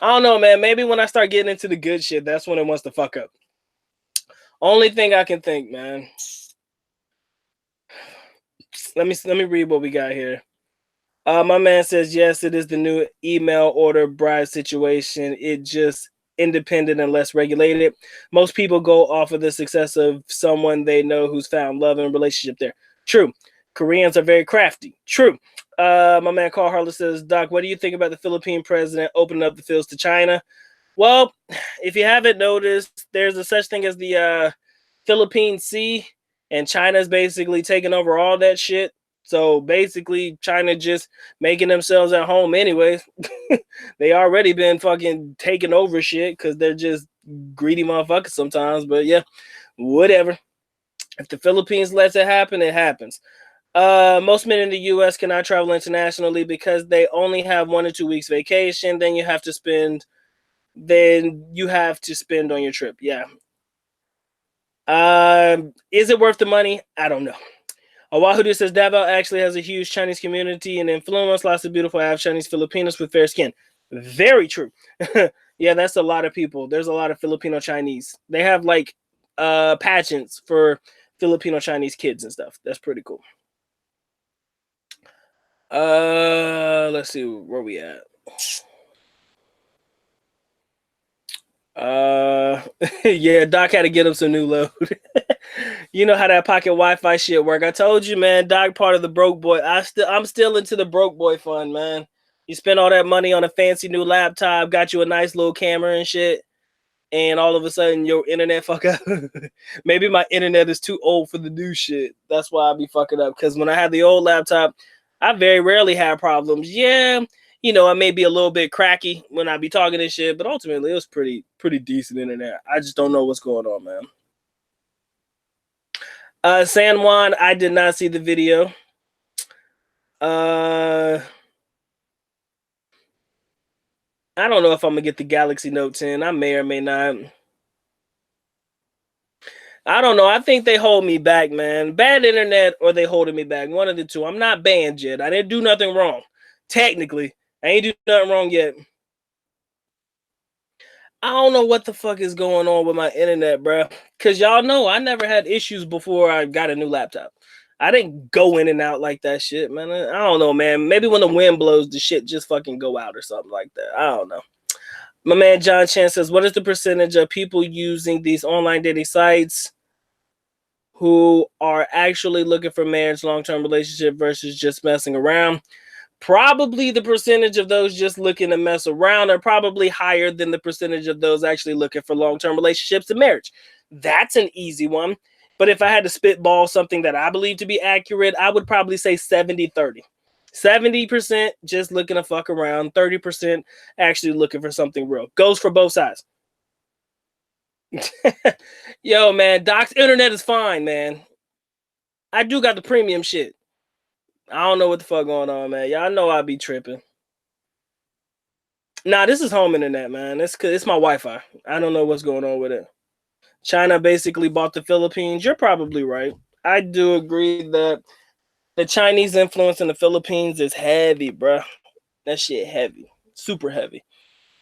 I don't know, man. Maybe when I start getting into the good shit, that's when it wants to fuck up. Only thing I can think, man. Let me read what we got here. My man says, yes, it is the new email order bride situation. It just independent and less regulated. Most people go off of the success of someone they know who's found love and relationship there. True. Koreans are very crafty. True. My man Carl Harlan says, Doc, what do you think about the Philippine president opening up the fields to China? Well, if you haven't noticed, there's a such thing as the Philippine Sea, and China's basically taking over all that shit. So basically, China just making themselves at home anyways. They already been fucking taking over shit because they're just greedy motherfuckers sometimes. But yeah, whatever. If the Philippines lets it happen, it happens. Most men in the U.S. cannot travel internationally because they only have 1 or 2 weeks vacation. Then you have to spend on your trip. Yeah. Is it worth the money? I don't know. Oahu says Davao actually has a huge Chinese community and influence. Lots of beautiful Chinese Filipinos with fair skin. Very true. Yeah, that's a lot of people. There's a lot of Filipino Chinese. They have like pageants for Filipino Chinese kids and stuff. That's pretty cool. Let's see where we at. Yeah, Doc had to get him some new load. You know how that pocket Wi-Fi shit work. I told you, man, Doc part of the broke boy. I'm still into the broke boy fund, man. You spend all that money on a fancy new laptop, got you a nice little camera and shit, and all of a sudden your internet fuck up. Maybe my internet is too old for the new shit. That's why I be fucking up. Because when I had the old laptop, I very rarely had problems. Yeah, you know, I may be a little bit cracky when I be talking and shit, but ultimately it was pretty decent internet. I just don't know what's going on, man. San Juan, I did not see the video. I don't know if I'm gonna get the Galaxy Note 10. I may or may not. I don't know. I think they hold me back, man. Bad internet or they holding me back. One of the two. I'm not banned yet. I didn't do nothing wrong. Technically, I ain't do nothing wrong yet. I don't know what the fuck is going on with my internet, bro. Because y'all know I never had issues before I got a new laptop. I didn't go in and out like that shit, man. I don't know, man. Maybe when the wind blows, the shit just fucking go out or something like that. I don't know. My man John Chan says, what is the percentage of people using these online dating sites who are actually looking for marriage, long-term relationship versus just messing around? Probably the percentage of those just looking to mess around are probably higher than the percentage of those actually looking for long-term relationships and marriage. That's an easy one. But if I had to spitball something that I believe to be accurate, I would probably say 70-30. 70% just looking to fuck around, 30% actually looking for something real. Goes for both sides. Yo, man, Doc's internet is fine, man. I do got the premium shit. I don't know what the fuck going on, man. Y'all know I be tripping. Nah, this is home internet, man. It's my Wi-Fi. I don't know what's going on with it. China basically bought the Philippines. You're probably right. I do agree that the Chinese influence in the Philippines is heavy, bro. That shit heavy. Super heavy.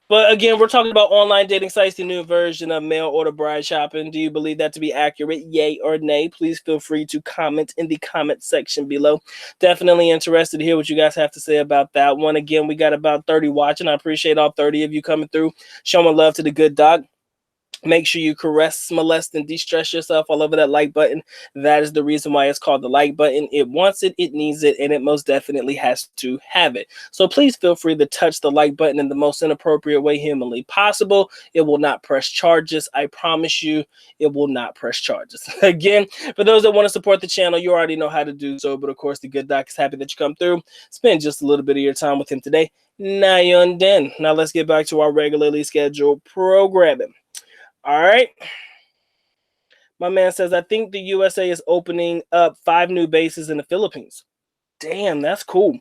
But again, we're talking about online dating sites, the new version of mail order bride shopping. Do you believe that to be accurate? Yay or nay? Please feel free to comment in the comment section below. Definitely interested to hear what you guys have to say about that one. Again, we got about 30 watching. I appreciate all 30 of you coming through, showing love to the good Doc. Make sure you caress, molest, and de-stress yourself all over that like button. That is the reason why it's called the like button. It wants it, it needs it, and it most definitely has to have it. So please feel free to touch the like button in the most inappropriate way humanly possible. It will not press charges. I promise you, it will not press charges. Again, for those that want to support the channel, you already know how to do so. But of course, the good doc is happy that you come through. Spend just a little bit of your time with him today. Now you're done. Now let's get back to our regularly scheduled programming. All right. My man says, I think the USA is opening up 5 new bases in the Philippines. Damn, that's cool.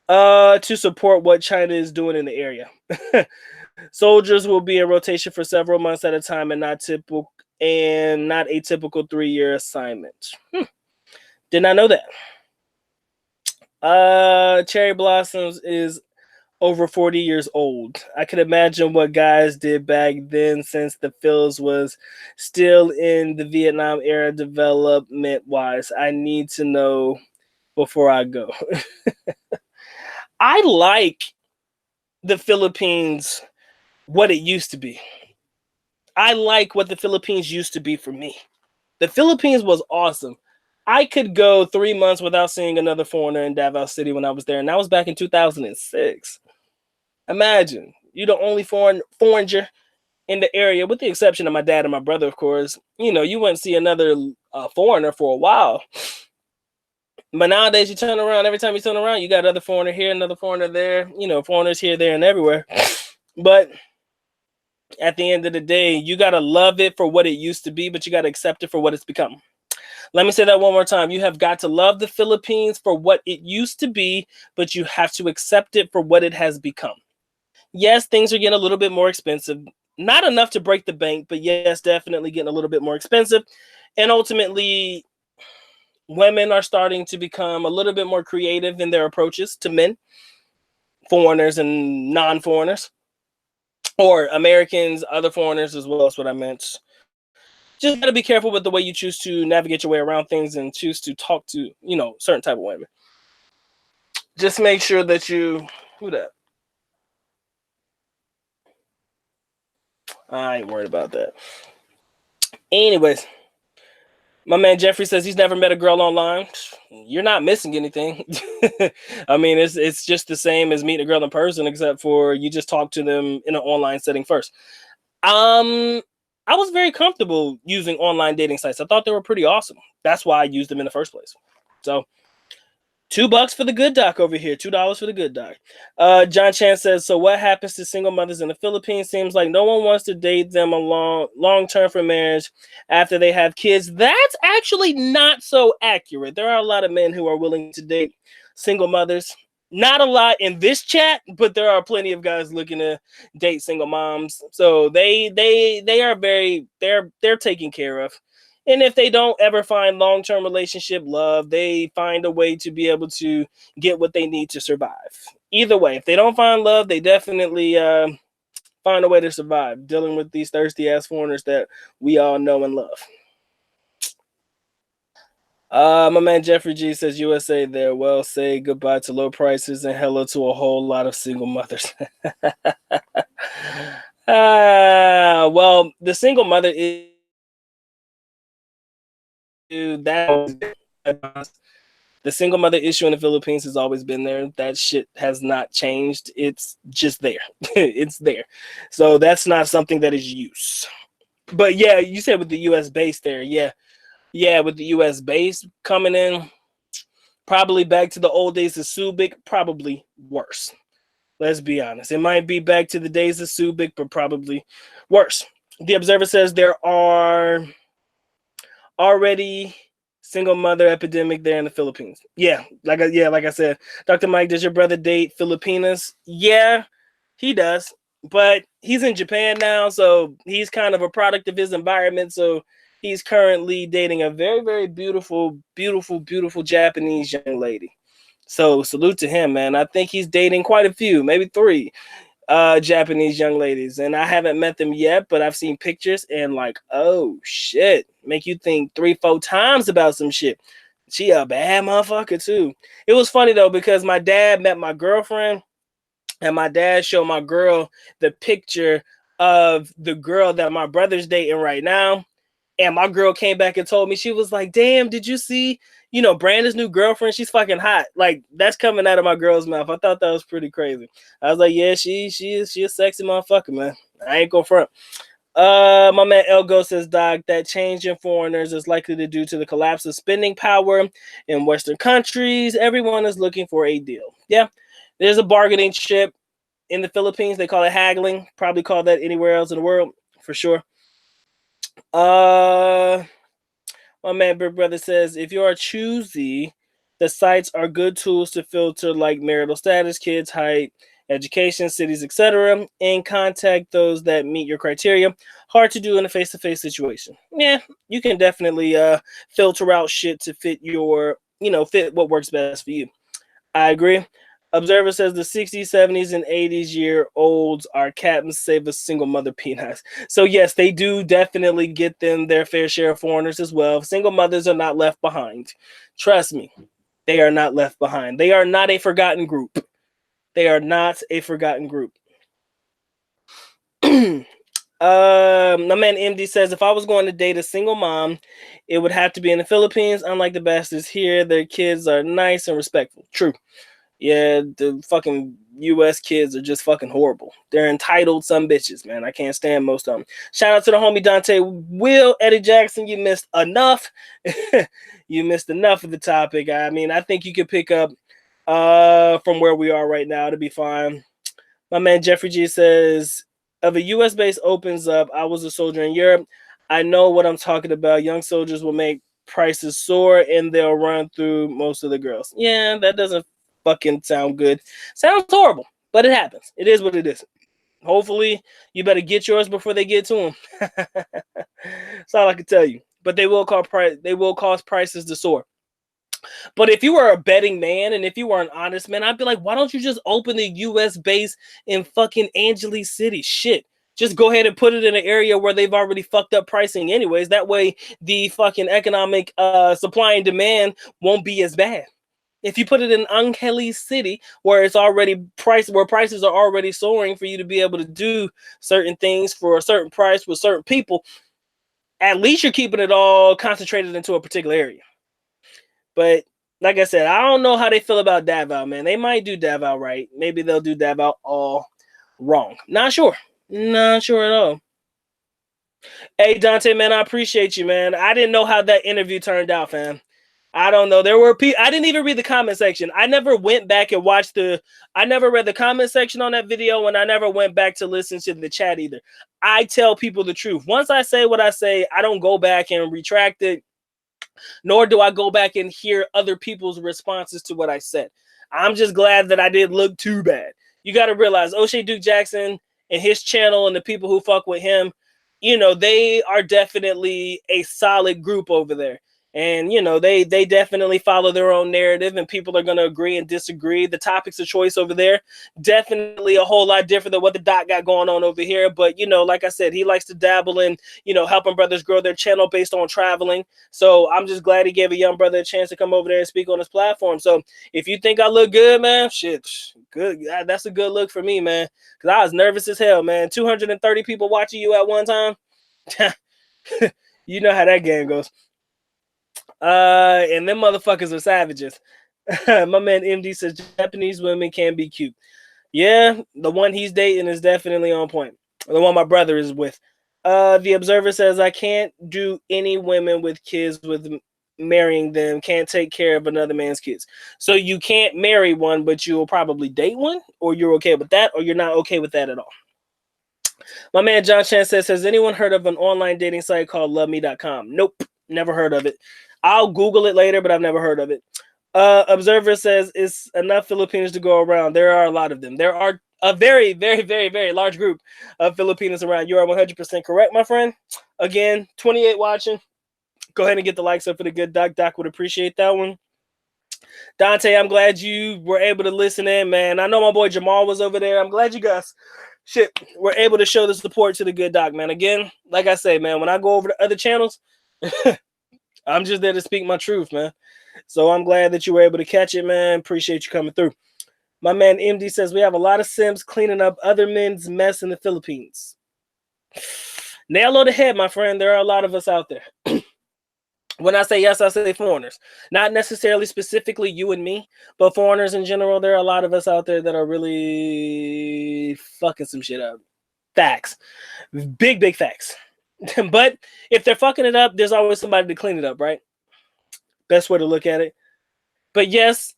To support what China is doing in the area. Soldiers will be in rotation for several months at a time and not a typical 3-year assignment. Did not know that. Cherry Blossoms is over 40 years old. I can imagine what guys did back then, since the Phils was still in the Vietnam era development wise. I need to know before I go. I like the Philippines, what it used to be. I like what the Philippines used to be for me. The Philippines was awesome. I could go 3 months without seeing another foreigner in Davao City when I was there, and that was back in 2006. Imagine, you're the only foreigner in the area, with the exception of my dad and my brother, of course. You know, you wouldn't see another foreigner for a while. But nowadays, you turn around, every time you turn around, you got another foreigner here, another foreigner there, you know, foreigners here, there, and everywhere. But at the end of the day, you got to love it for what it used to be, but you got to accept it for what it's become. Let me say that one more time. You have got to love the Philippines for what it used to be, but you have to accept it for what it has become. Yes, things are getting a little bit more expensive. Not enough to break the bank, but yes, definitely getting a little bit more expensive. And ultimately, women are starting to become a little bit more creative in their approaches to men, foreigners and non-foreigners, or Americans, other foreigners as well. That's what I meant. Just got to be careful with the way you choose to navigate your way around things and choose to talk to, you know, certain type of women. Just make sure that you, who that? I ain't worried about that. Anyways, my man Jeffrey says he's never met a girl online. You're not missing anything. I mean, it's just the same as meeting a girl in person, except for you just talk to them in an online setting first. I was very comfortable using online dating sites. I thought they were pretty awesome. That's why I used them in the first place. So $2 for the good doc over here. $2 for the good doc. John Chan says, so what happens to single mothers in the Philippines? Seems like no one wants to date them long term for marriage after they have kids. That's actually not so accurate. There are a lot of men who are willing to date single mothers. Not a lot in this chat, but there are plenty of guys looking to date single moms. So they are they're taken care of. And if they don't ever find long-term relationship love, they find a way to be able to get what they need to survive. Either way, if they don't find love, they definitely find a way to survive dealing with these thirsty ass foreigners that we all know and love. My man Jeffrey G says USA there. Well, say goodbye to low prices and hello to a whole lot of single mothers. Well, the single mother is that. The single mother issue in the Philippines has always been there. That shit has not changed. It's just there. It's there. So that's not something that is used. But yeah, you said with the US base there. Yeah. Yeah, with the US base coming in, probably back to the old days of Subic, probably worse. Let's be honest. It might be back to the days of Subic, but probably worse. The Observer says there are already single mother epidemic there in the Philippines. Yeah, like I said, Dr. Mike, does your brother date Filipinas? Yeah, he does, but he's in Japan now, so he's kind of a product of his environment. So he's currently dating a very, very beautiful, beautiful, beautiful Japanese young lady. So salute to him, man. I think he's dating quite a few, maybe 3 Japanese young ladies, and I haven't met them yet, but I've seen pictures and like, oh shit, make you think 3-4 times about some shit. She a bad motherfucker too. It was funny though, because my dad met my girlfriend and my dad showed my girl the picture of the girl that my brother's dating right now. And my girl came back and told me, she was like, damn, did you see, Brandon's new girlfriend? She's fucking hot. Like, that's coming out of my girl's mouth. I thought that was pretty crazy. I was like, yeah, she is a sexy motherfucker, man. I ain't gonna front. My man Elgo says, Doc, that change in foreigners is likely to due to the collapse of spending power in Western countries. Everyone is looking for a deal. Yeah, there's a bargaining chip in the Philippines. They call it haggling. Probably call that anywhere else in the world for sure. My man Big Brother says, if you are choosy, the sites are good tools to filter like marital status, kids, height, education, cities, etc., and contact those that meet your criteria. Hard to do in a face-to-face situation. Yeah, you can definitely filter out shit to fit your, fit what works best for you. I agree. Observer says the 60s, 70s, and 80s year olds are captains save a single mother peanuts. So yes, they do definitely get them their fair share of foreigners as well. Single mothers are not left behind. Trust me, they are not left behind. They are not a forgotten group. They are not a forgotten group. My man MD says, if I was going to date a single mom, it would have to be in the Philippines. Unlike the bastards here, their kids are nice and respectful. True. Yeah, the fucking U.S. kids are just fucking horrible. They're entitled some bitches, man. I can't stand most of them. Shout out to the homie Dante Will. Eddie Jackson, you missed enough. You missed enough of the topic. I mean, I think you could pick up from where we are right now to be fine. My man Jeffrey G says, if a U.S. base opens up, I was a soldier in Europe. I know what I'm talking about. Young soldiers will make prices soar and they'll run through most of the girls. Yeah, that doesn't fucking sound good. Sounds horrible, but it happens. It is what it is. Hopefully, you better get yours before they get to them. That's all I can tell you. But they will cause prices to soar. But if you were a betting man and if you were an honest man, I'd be like, why don't you just open the U.S. base in fucking Angeles City? Shit. Just go ahead and put it in an area where they've already fucked up pricing anyways. That way, the fucking economic supply and demand won't be as bad. If you put it in Angeles City, where it's already priced, where prices are already soaring for you to be able to do certain things for a certain price with certain people, at least you're keeping it all concentrated into a particular area. But like I said, I don't know how they feel about Davao, man. They might do Davao right. Maybe they'll do Davao all wrong. Not sure. Not sure at all. Hey, Dante, man, I appreciate you, man. I didn't know how that interview turned out, fam. I don't know. There were people. I didn't even read the comment section. I never went back and watched I never read the comment section on that video, and I never went back to listen to the chat either. I tell people the truth. Once I say what I say, I don't go back and retract it, nor do I go back and hear other people's responses to what I said. I'm just glad that I didn't look too bad. You got to realize O'Shea Duke Jackson and his channel and the people who fuck with him, they are definitely a solid group over there. And, they definitely follow their own narrative, and people are going to agree and disagree. The topics of choice over there, definitely a whole lot different than what the Doc got going on over here. But, like I said, he likes to dabble in, helping brothers grow their channel based on traveling. So I'm just glad he gave a young brother a chance to come over there and speak on his platform. So if you think I look good, man, shit, good. That's a good look for me, man. Because I was nervous as hell, man. 230 people watching you at one time. You know how that game goes. And them motherfuckers are savages. My man MD says Japanese women can be cute. Yeah, the one he's dating is definitely on point. The one my brother is with. The Observer says I can't do any women with kids with marrying them. Can't take care of another man's kids. So you can't marry one, but you'll probably date one, or you're okay with that, or you're not okay with that at all. My man John Chan says, has anyone heard of an online dating site called loveme.com? Nope, never heard of it. I'll Google it later, but I've never heard of it. Observer says it's enough Filipinos to go around. There are a lot of them. There are a very, very, very, very large group of Filipinos around. You are 100% correct, my friend. Again, 28 watching. Go ahead and get the likes up for the good Doc. Doc would appreciate that one. Dante, I'm glad you were able to listen in, man. I know my boy Jamal was over there. I'm glad you guys were able to show the support to the good Doc, man. Again, like I say, man, when I go over to other channels, I'm just there to speak my truth, man. So I'm glad that you were able to catch it, man. Appreciate you coming through. My man MD says we have a lot of Sims cleaning up other men's mess in the Philippines. Nail on the head, my friend. There are a lot of us out there. When I say yes, I say foreigners. Not necessarily specifically you and me, but foreigners in general. There are a lot of us out there that are really fucking some shit up. Facts. Big facts. But if they're fucking it up, there's always somebody to clean it up, right? Best way to look at it. But yes,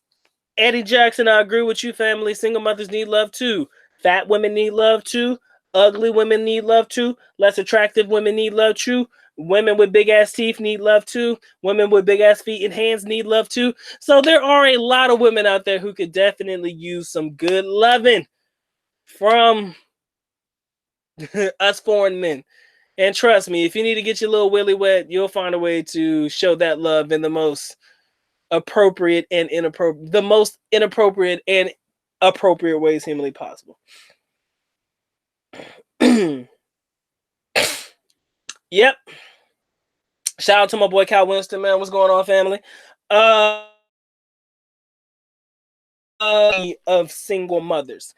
Eddie Jackson, I agree with you, family. Single mothers need love too. Fat women need love too. Ugly women need love too. Less attractive women need love too. Women with big ass teeth need love too. Women with big ass feet and hands need love too. So there are a lot of women out there who could definitely use some good loving from us foreign men. And trust me, if you need to get your little willy wet, you'll find a way to show that love in the most appropriate and inappropriate, the most inappropriate and appropriate ways humanly possible. Yep. Shout out to my boy Cal Winston, man. What's going on, family? Of single mothers.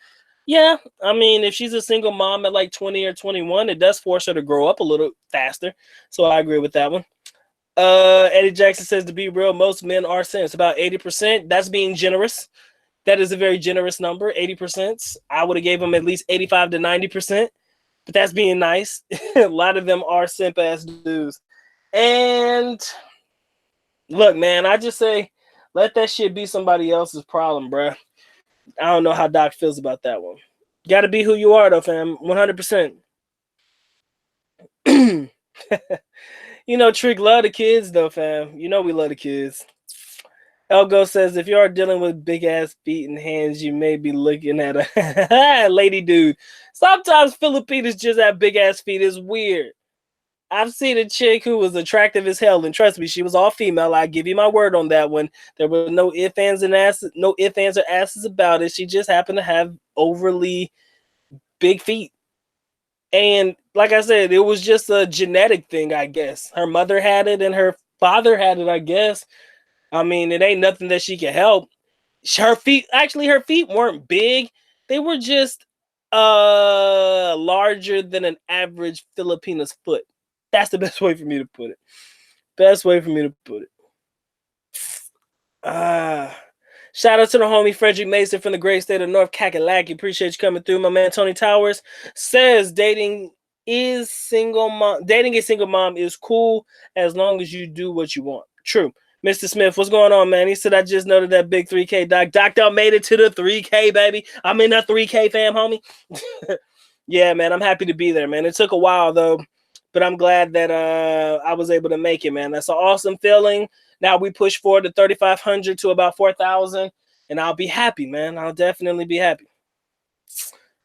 Yeah, I mean, if she's a single mom at like 20 or 21, it does force her to grow up a little faster. So I agree with that one. Eddie Jackson says, to be real, most men are simps. About 80%. That's being generous. That is a very generous number, 80%. I would have gave them at least 85 to 90%, but that's being nice. A lot of them are simp-ass dudes. And look, man, I just say, let that shit be somebody else's problem, bruh. I don't know how Doc feels about that one. Got to be who you are, though, fam. 100%. You know, Trick love the kids, though, fam. You know we love the kids. Elgo says, if you are dealing with big-ass feet and hands, you may be looking at a lady dude. Sometimes Filipinos just have big-ass feet. It's weird. I've seen a chick who was attractive as hell, and trust me, she was all female. I give you my word on that one. There were no ifs, ands, and asses, no ifs, ands, or asses about it. She just happened to have overly big feet. And like I said, it was just a genetic thing, I guess. Her mother had it, and her father had it, I guess. I mean, it ain't nothing that she can help. Her feet weren't big. They were just larger than an average Filipina's foot. That's the best way for me to put it. Best way for me to put it. Shout out to the homie Frederick Mason from the great state of North Kakalaki. Appreciate you coming through. My man Tony Towers says dating a single mom is cool as long as you do what you want. True. Mr. Smith, what's going on, man? He said, I just noted that big 3K, Doc. Doc Dog made it to the 3K, baby. I'm in the 3K, fam, homie. Yeah, man, I'm happy to be there, man. It took a while, though, but I'm glad that I was able to make it, man. That's an awesome feeling. Now we push forward to 3,500 to about 4,000, and I'll be happy, man. I'll definitely be happy.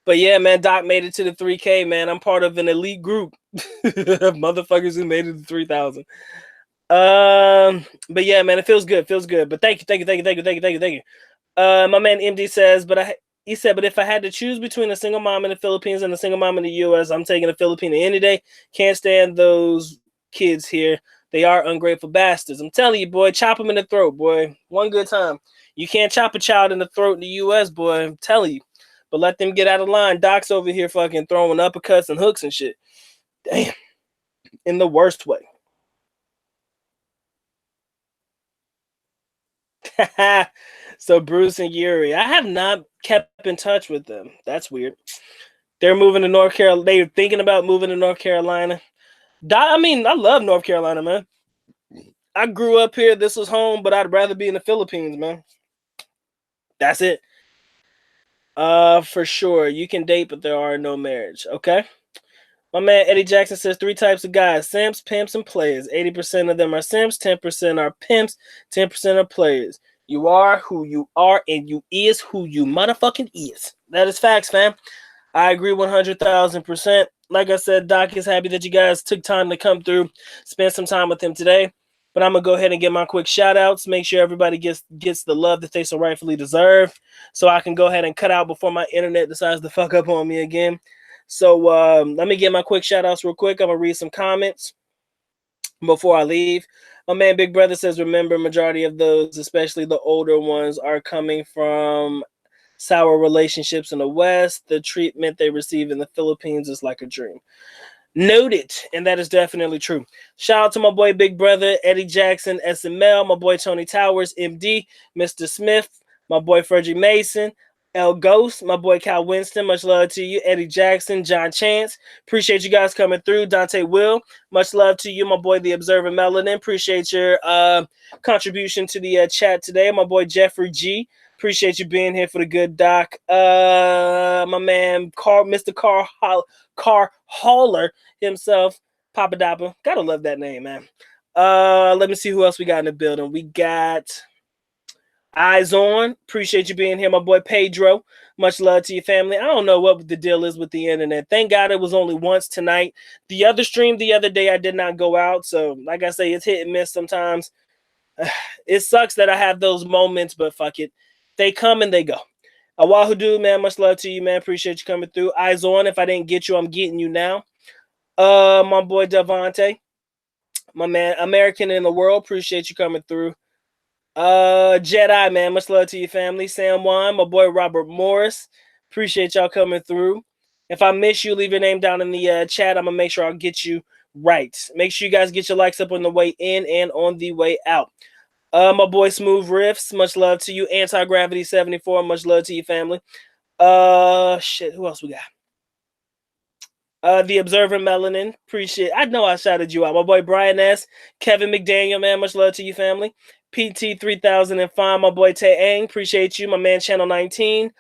But yeah, man, Doc made it to the 3K, man. I'm part of an elite group of motherfuckers who made it to 3,000. But yeah, man, it feels good. But thank you. My man MD says, but if I had to choose between a single mom in the Philippines and a single mom in the US, I'm taking a Filipino any day. Can't stand those kids here. They are ungrateful bastards. I'm telling you, boy, chop them in the throat, boy. One good time. You can't chop a child in the throat in the US, boy. I'm telling you. But let them get out of line. Doc's over here fucking throwing uppercuts and hooks and shit. Damn. In the worst way. So Bruce and Yuri, I have not kept in touch with them. That's weird. They're moving to North Carolina. They're thinking about moving to North Carolina. I mean, I love North Carolina, man. I grew up here. This was home, but I'd rather be in the Philippines, man. That's it. For sure. You can date, but there are no marriage. Okay. My man Eddie Jackson says 3 types of guys: simps, pimps, and players. 80% of them are simps, 10% are pimps, 10% are players. You are who you are, and you is who you motherfucking is. That is facts, fam. I agree 100,000%. Like I said, Doc is happy that you guys took time to come through, spend some time with him today. But I'm going to go ahead and get my quick shout outs. Make sure everybody gets the love that they so rightfully deserve. So I can go ahead and cut out before my internet decides to fuck up on me again. So let me get my quick shout outs real quick. I'm going to read some comments before I leave. My man Big Brother says, remember, majority of those, especially the older ones, are coming from sour relationships in the West. The treatment they receive in the Philippines is like a dream. Noted, and that is definitely true. Shout out to my boy Big Brother Eddie Jackson, SML, my boy Tony Towers, MD, Mr. Smith, my boy Frederick Mason, El Ghost, my boy Cal Winston, much love to you, Eddie Jackson, John Chance, appreciate you guys coming through, Dante Will, much love to you, my boy The Observer Melanin, appreciate your contribution to the chat today, my boy Jeffrey G, appreciate you being here for the good doc, my man Mr. Car Hauler himself, Papa Dapper. Gotta love that name, man. Let me see who else we got in the building. We got Eyes On. Appreciate you being here, my boy Pedro. Much love to your family. I don't know what the deal is with the internet. Thank God it was only once tonight. The other stream the other day, I did not go out. So, like I say, it's hit and miss sometimes. It sucks that I have those moments, but fuck it. They come and they go. Awahu dude, man, much love to you, man. Appreciate you coming through. Eyes On. If I didn't get you, I'm getting you now. My boy Devontae, my man, American in the world. Appreciate you coming through. Jedi, man, much love to your family. Sam Wan, my boy Robert Morris. Appreciate y'all coming through. If I miss you, leave your name down in the chat. I'm gonna make sure I'll get you right. Make sure you guys get your likes up on the way in and on the way out. My boy Smooth Riffs, much love to you. Anti-Gravity 74, much love to your family. Shit, who else we got? The Observer Melanin, appreciate. I know I shouted you out. My boy Brian S. Kevin McDaniel, man, much love to you, family. PT 3005, my boy Tae Ang, appreciate you. My man Channel 19.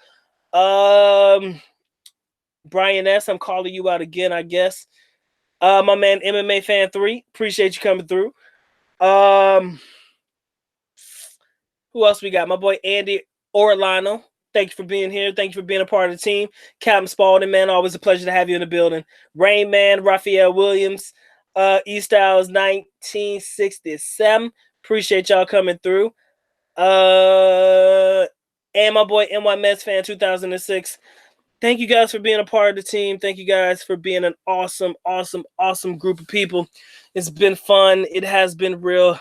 Brian S. I'm calling you out again, I guess. My man MMA Fan 3, appreciate you coming through. Who else we got? My boy Andy Orlano. Thank you for being here. Thank you for being a part of the team. Captain Spalding, man, always a pleasure to have you in the building. Rain Man, Raphael Williams, E-Styles 1967. Appreciate y'all coming through. And my boy NY Mets Fan 2006. Thank you guys for being a part of the team. Thank you guys for being an awesome, awesome, awesome group of people. It's been fun. It has been real.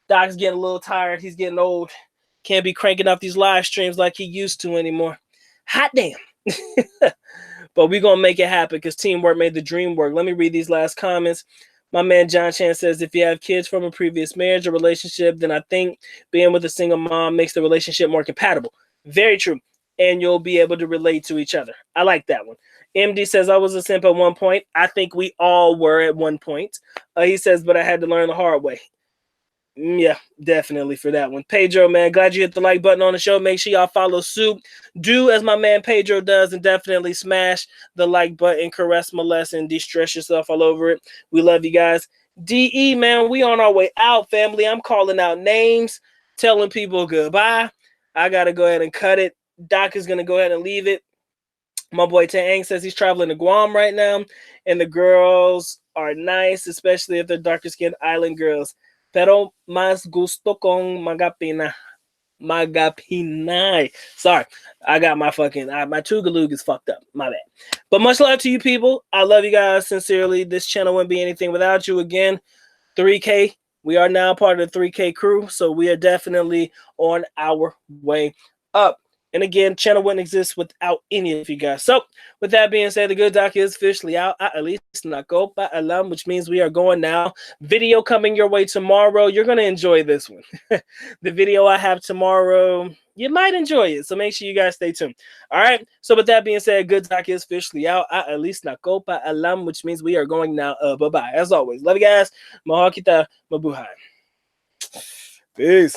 Doc's getting a little tired. He's getting old. Can't be cranking out these live streams like he used to anymore. Hot damn. But we're going to make it happen because teamwork made the dream work. Let me read these last comments. My man John Chan says, if you have kids from a previous marriage or relationship, then I think being with a single mom makes the relationship more compatible. Very true. And you'll be able to relate to each other. I like that one. MD says, I was a simp at one point. I think we all were at one point. He says, but I had to learn the hard way. Yeah, definitely for that one. Pedro, man, glad you hit the like button on the show. Make sure y'all follow suit. Do as my man Pedro does and definitely smash the like button, caress, molest, and de-stress yourself all over it. We love you guys. DE, man, we on our way out, family. I'm calling out names, telling people goodbye. I got to go ahead and cut it. Doc is going to go ahead and leave it. My boy Taang says he's traveling to Guam right now, and the girls are nice, especially if they're darker-skinned island girls. Pero más gusto con Magapina. Magapinay. Sorry, I got my Tagalog is fucked up. My bad. But much love to you people. I love you guys sincerely. This channel wouldn't be anything without you. Again, 3K. We are now part of the 3K crew, so we are definitely on our way up. And again, channel wouldn't exist without any of you guys. So, with that being said, the good doc is officially out. At least not go by alam, which means we are going now. Video coming your way tomorrow. You're going to enjoy this one. The video I have tomorrow, you might enjoy it. So make sure you guys stay tuned. All right. So with that being said, good doc is officially out. At least not go by alam, which means we are going now. Bye-bye. As always, love you guys. Mahal kita, mabuhay. Peace.